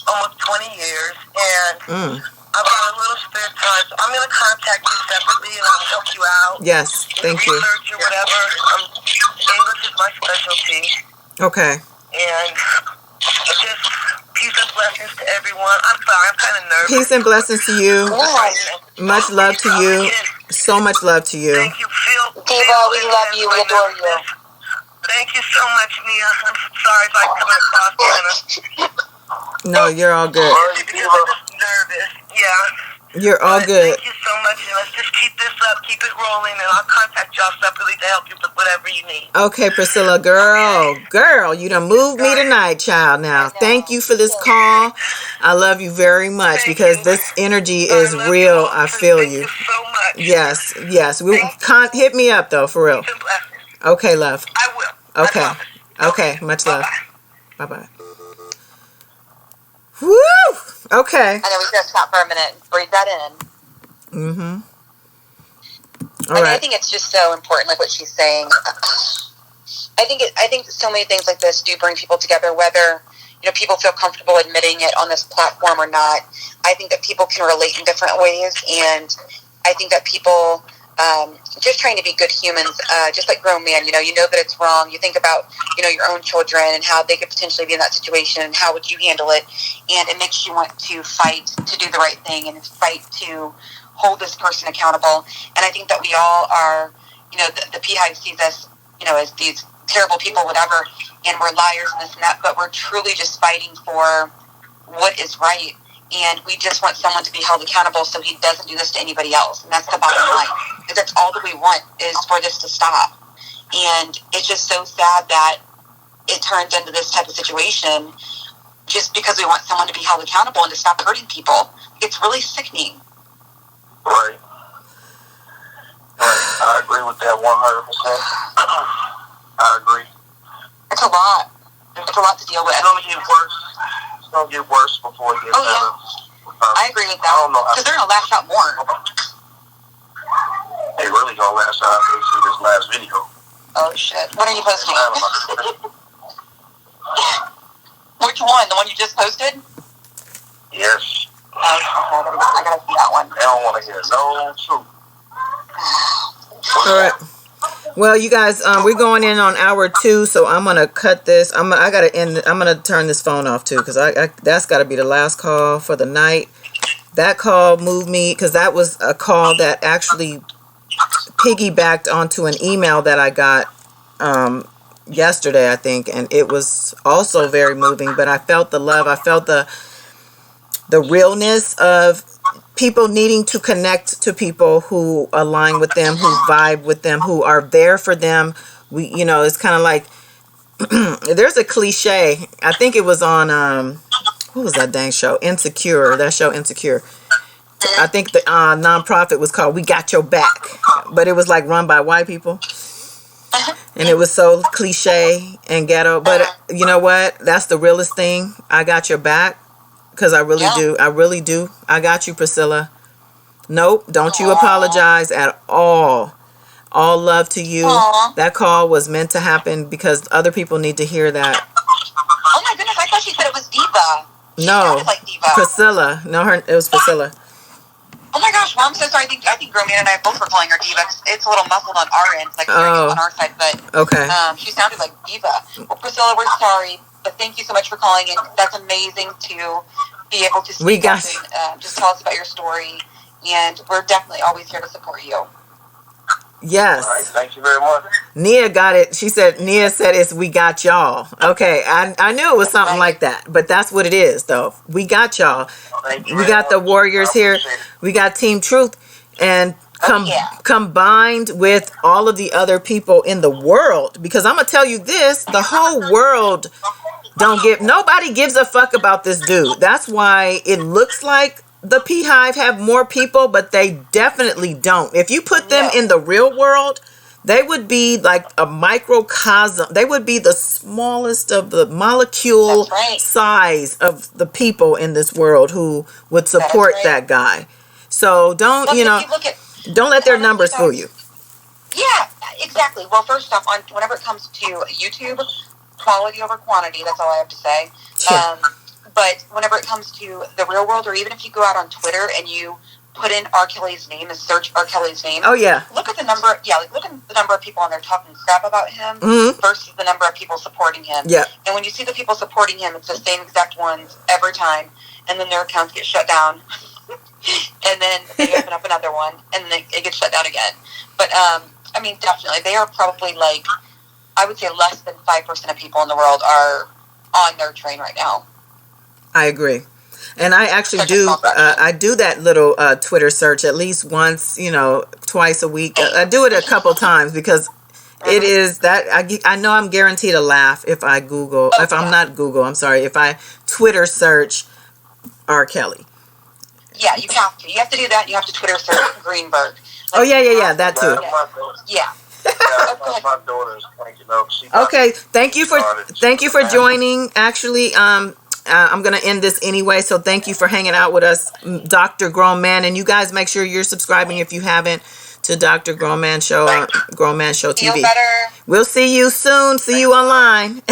almost 20 years, and I've got a little spare time, so I'm going to contact you separately, and I'll help you out. Yes, thank you. Research or whatever. English is my specialty. Okay. And just peace and blessings to everyone. I'm sorry, I'm kind of nervous. Peace and blessings to you. Much love to you. So much love to you. Thank you, Phil. Diva, we love you. We adore you. Thank you so much, Mia. I'm sorry if I'm coming across kind of... No, you're all good. Because I'm just nervous. Yeah. You're all good. Thank you so much, and let's just keep this up, keep it rolling, and I'll contact y'all separately to help you with whatever you need. Okay, Priscilla, girl, you done moved me tonight, child. Now, thank you for this call. I love you very much because this energy is real. I feel you. Thank you so much. Yes. Hit me up though, for real. Okay, love. I will. Okay. Okay. Much love. Bye bye. Woo! Okay. I know we just stop for a minute and breathe that in. All I right. think it's just so important, like what she's saying. I think so many things like this do bring people together, whether people feel comfortable admitting it on this platform or not. I think that people can relate in different ways, and I think that people just trying to be good humans, just like grown men. You know that it's wrong. You think about your own children and how they could potentially be in that situation, and how would you handle it? And it makes you want to fight to do the right thing and fight to hold this person accountable. And I think that we all are, the Beehive sees us, as these terrible people, whatever, and we're liars and this and that, but we're truly just fighting for what is right. And we just want someone to be held accountable so he doesn't do this to anybody else. And that's the bottom line. Because that's all that we want is for this to stop. And it's just so sad that it turns into this type of situation just because we want someone to be held accountable and to stop hurting people. It's really sickening. Right. I agree with that 100%. I agree. It's a lot. It's a lot to deal with. It's going to get worse. It's going to get worse before it gets better. Yeah. I agree with that. Because they're going to lash out more. They really going to lash out after they see this last video. Oh, shit. What are you posting? Which one? The one you just posted? Yes. I gotta see that one. They don't want to hear no truth. All right. Well, you guys, we're going in on hour 2, so I'm gonna cut this. I'm gonna turn this phone off too, because that's got to be the last call for the night. That call moved me because that was a call that actually piggybacked onto an email that I got yesterday, I think, and it was also very moving. But I felt the love. I felt the realness of people needing to connect to people who align with them, who vibe with them, who are there for them. It's kind of like there's a cliche. I think it was on what was that dang show? Insecure. That show Insecure. I think the nonprofit was called We Got Your Back, but it was like run by white people. And it was so cliche and ghetto. But you know what? That's the realest thing. I got your back. Because I really do. I really do. I got you, Priscilla. Nope. Don't you apologize at all. All love to you. Aww. That call was meant to happen because other people need to hear that. Oh my goodness, I thought she said it was Diva. She No. sounded like Diva. Priscilla. No, it was Priscilla. Oh my gosh, well, I'm so sorry. I think Roman and I both were calling her Diva. It's a little muffled on our end, like on our side, but Okay. she sounded like Diva. Well, Priscilla, we're sorry, but thank you so much for calling in. That's amazing to be able to speak up and just tell us about your story, and we're definitely always here to support you. Yes. All right, thank you very much. Nia got it. Nia said it's We Got Y'all. Okay. I knew it was something like that, but that's what it is though. We got y'all. Thank you We very got the much. Warriors I here. appreciate it. We got Team Truth, and yeah. combined with all of the other people in the world, because I'm gonna tell you this, the whole world nobody gives a fuck about this dude. That's why it looks like the Beehive have more people, but they definitely don't. If you put them in the real world, they would be like a microcosm. They would be the smallest of the molecule size of the people in this world who would support that guy. So don't, don't let their numbers fool you. Yeah, exactly. Well, first off, whenever it comes to YouTube, quality over quantity, that's all I have to say. Yeah. But whenever it comes to the real world, or even if you go out on Twitter and you put in R. Kelly's name and search R. Kelly's name. Oh yeah. Look at the number. Yeah, look at the number of people on there talking crap about him versus the number of people supporting him. Yeah. And when you see the people supporting him, it's the same exact ones every time, and then their accounts get shut down, and then they open up another one, and then it gets shut down again. But I mean, definitely, they are probably like, I would say less than 5% of people in the world are on their train right now. I agree. And I actually I do that little Twitter search at least once, twice a week. I do it a couple times because it is that I know I'm guaranteed a laugh if I if I Twitter search R. Kelly. Yeah, you have to. You have to do that. You have to Twitter search Greenberg. That too. Yeah. My daughter's Okay, thank you for joining. Actually, I'm going to end this anyway, so thank you for hanging out with us, Dr. Grown Man, and you guys make sure you're subscribing if you haven't to Dr. Grown Man Show, Grown Man Show TV. Feel better. We'll see you soon. See you online. You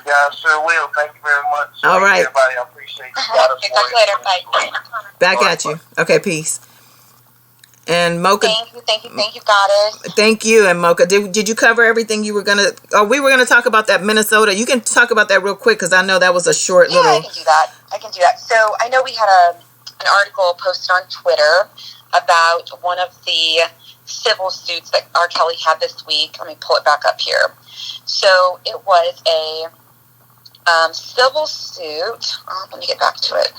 guys sure will. Thank you very much. All right. Everybody, I appreciate you. Talk to you later. Bye. Back at you. Okay, peace. And Mocha. Thank you, Goddess. Thank you, and Mocha. Did you cover everything you were gonna? Oh, we were gonna talk about that Minnesota. You can talk about that real quick because I know that was a short little. Yeah, I can do that. So I know we had an article posted on Twitter about one of the civil suits that R. Kelly had this week. Let me pull it back up here. So it was a civil suit. Let me get back to it.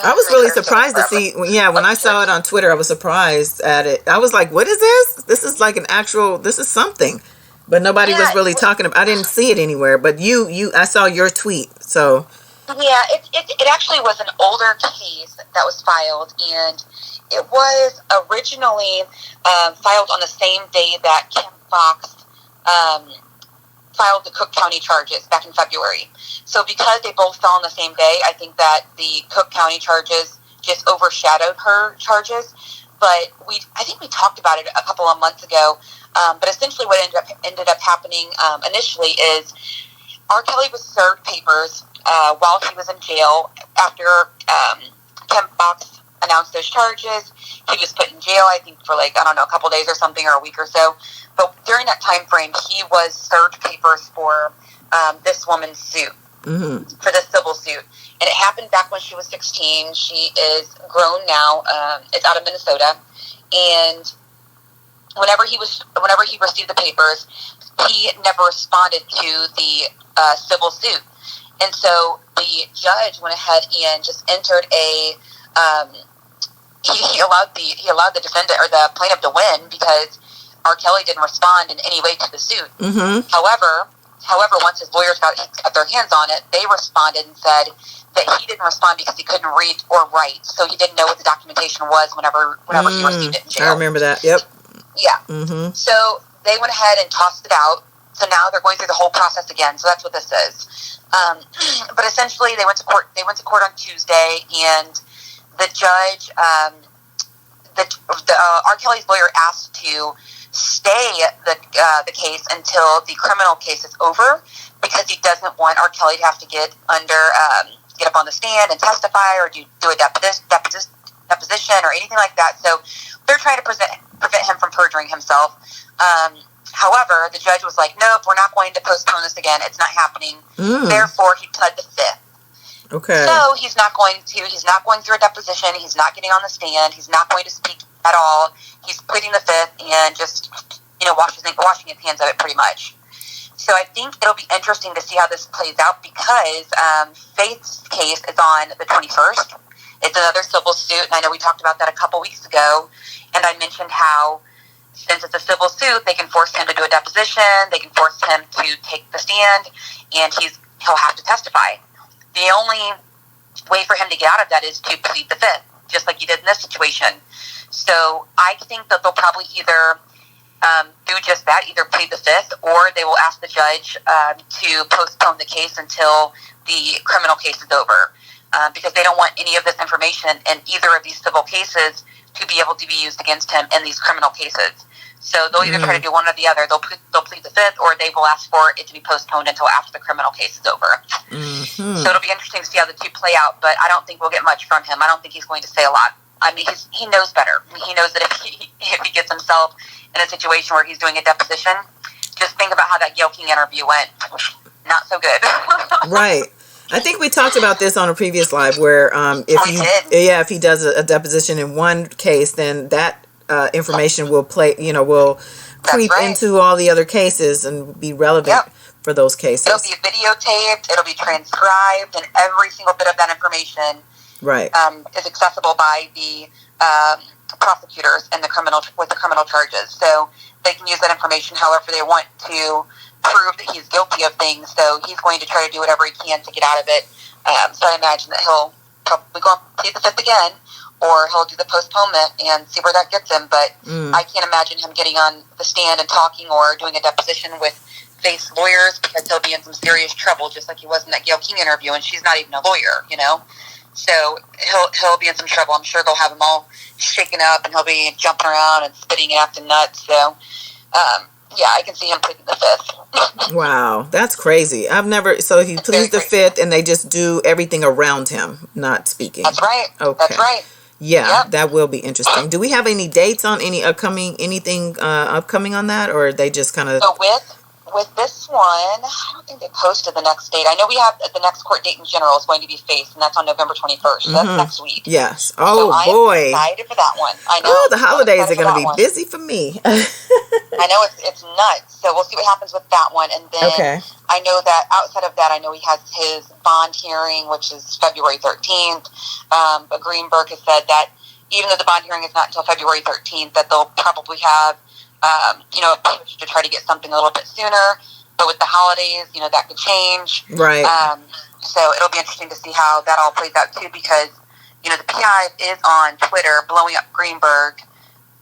I was really surprised to see, when I saw it on Twitter, I was surprised at it. I was like, what is this? This is like this is something. But nobody was really talking about, I didn't see it anywhere, but I saw your tweet, so. Yeah, it actually was an older case that was filed, and it was originally filed on the same day that Kim Fox filed the Cook County charges back in February. So because they both fell on the same day, I think that the Cook County charges just overshadowed her charges. But I think we talked about it a couple of months ago. But essentially what ended up happening initially is R. Kelly was served papers while he was in jail after Kim Fox announced those charges. He was put in jail, I think, for a couple days or something, or a week or so. But during that time frame, he was served papers for this woman's suit, for this civil suit. And it happened back when she was 16. She is grown now. It's out of Minnesota. And whenever he received the papers, he never responded to the civil suit. And so the judge went ahead and just entered he allowed the defendant or the plaintiff to win because R. Kelly didn't respond in any way to the suit. However, once his lawyers got their hands on it, they responded and said that he didn't respond because he couldn't read or write, so he didn't know what the documentation was whenever he received it in jail. I remember that. Yep. Yeah. Mm-hmm. So they went ahead and tossed it out. So now they're going through the whole process again. So that's what this is. But essentially, they went to court. They went to court on Tuesday, and the judge, R. Kelly's lawyer, asked to stay the case until the criminal case is over, because he doesn't want R. Kelly to have to get up on the stand and testify or do a deposition or anything like that. So they're trying to prevent him from perjuring himself. However, the judge was like, nope, we're not going to postpone this again. It's not happening. Therefore, he pled the fifth. Okay. So he's not going through a deposition. He's not getting on the stand. He's not going to speak at all. He's pleading the fifth and just, washing his hands of it pretty much. So I think it'll be interesting to see how this plays out, because Faith's case is on the 21st. It's another civil suit, and I know we talked about that a couple weeks ago, and I mentioned how since it's a civil suit, they can force him to do a deposition, they can force him to take the stand, and he'll have to testify. The only way for him to get out of that is to plead the fifth, just like he did in this situation. So I think that they'll probably either do just that, either plead the fifth, or they will ask the judge to postpone the case until the criminal case is over, because they don't want any of this information in either of these civil cases to be able to be used against him in these criminal cases. So they'll either try to do one or the other. They'll plead the fifth, or they will ask for it to be postponed until after the criminal case is over. So it'll be interesting to see how the two play out, but I don't think we'll get much from him. I don't think he's going to say a lot. I mean, he knows better. He knows that if he gets himself in a situation where he's doing a deposition, just think about how that Gayle King interview went. Not so good. Right. I think we talked about this on a previous live, where if he does a deposition in one case, then that information will creep into all the other cases and be relevant for those cases. It'll be videotaped, it'll be transcribed, and every single bit of that information is accessible by the prosecutors and with the criminal charges. So they can use that information however they want to prove that he's guilty of things. So he's going to try to do whatever he can to get out of it. So I imagine that he'll probably go and plead the fifth again, or he'll do the postponement and see where that gets him. But I can't imagine him getting on the stand and talking or doing a deposition with Faith's lawyers, because he'll be in some serious trouble, just like he was in that Gayle King interview, and she's not even a lawyer, So he'll be in some trouble. I'm sure they'll have him all shaken up, and he'll be jumping around and spitting and acting nuts. So, I can see him pleading the fifth. Wow, that's crazy. So he pleads the fifth, and they just do everything around him, not speaking. That's right. Okay. That's right. Yeah, that will be interesting. Do we have any dates on anything upcoming on that, or are they just kind of... So with this one, I don't think they posted the next date. I know we have the next court date in general is going to be Faith, and that's on November 21st. So that's next week. Yes. Oh, so boy. I'm excited for that one. I know. Oh, the holidays are going to be busy for me. I know it's nuts. So we'll see what happens with that one. And then I know that outside of that, I know he has his bond hearing, which is February 13th. But Greenberg has said that even though the bond hearing is not until February 13th, that they'll probably have a push to try to get something a little bit sooner. But with the holidays, that could change. Right. So it'll be interesting to see how that all plays out too, because, the PI is on Twitter blowing up Greenberg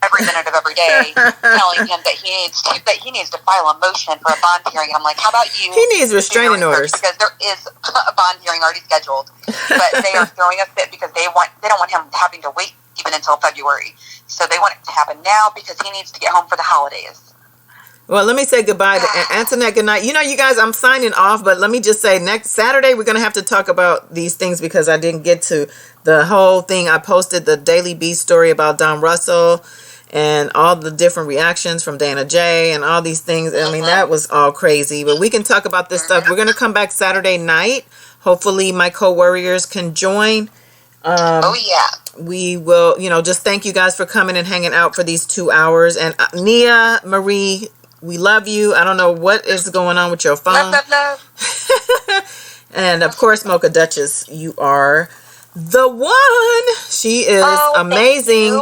every minute of every day, telling him that he needs to file a motion for a bond hearing. And I'm like, how about you? He needs restraining orders, because there is a bond hearing already scheduled, but they are throwing a fit because they don't want him having to wait even until February. So they want it to happen now because he needs to get home for the holidays. Well, let me say goodbye to Antoinette. Good night. You guys, I'm signing off, but let me just say next Saturday, we're going to have to talk about these things, because I didn't get to the whole thing. I posted the Daily Beast story about Don Russell and all the different reactions from Dana J and all these things. I mean, that was all crazy, but we can talk about this stuff. We're going to come back Saturday night. Hopefully my co-warriors can join. We will, just thank you guys for coming and hanging out for these 2 hours. And Nia Marie, we love you. I don't know what is going on with your phone. Love. And of course, Mocha Duchess, you are the one. She is amazing.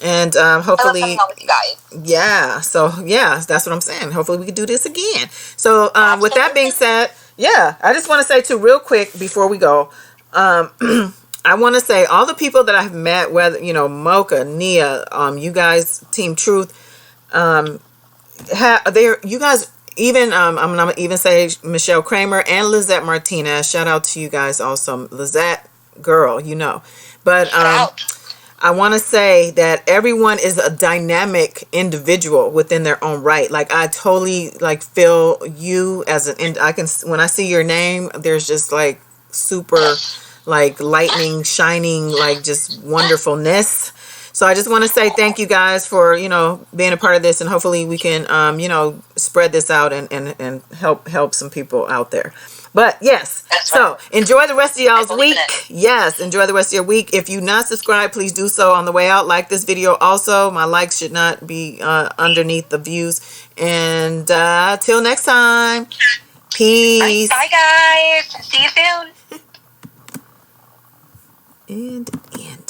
And hopefully, I love hanging out with you guys. So that's what I'm saying. Hopefully we can do this again. So with that being said, I just want to say too real quick before we go, I want to say all the people that I've met, whether, you know, Mocha, Nia, you guys, Team Truth, you guys, even, I'm going to even say Michelle Kramer and Lizette Martinez. Shout out to you guys also. Lizette, girl, you know. But I want to say that everyone is a dynamic individual within their own right. Like, I totally, like, feel you as when I see your name, there's just, like, super, like, lightning, shining, like, just wonderfulness. So I just want to say thank you guys for, you know, being a part of this, and hopefully we can, you know, spread this out and help some people out there. But yes, so enjoy the rest of y'all's week. Yes, enjoy the rest of your week. If you not subscribed, please do so on the way out. Like this video also. My likes should not be underneath the views. And till next time, peace. Bye guys. See you soon. And end.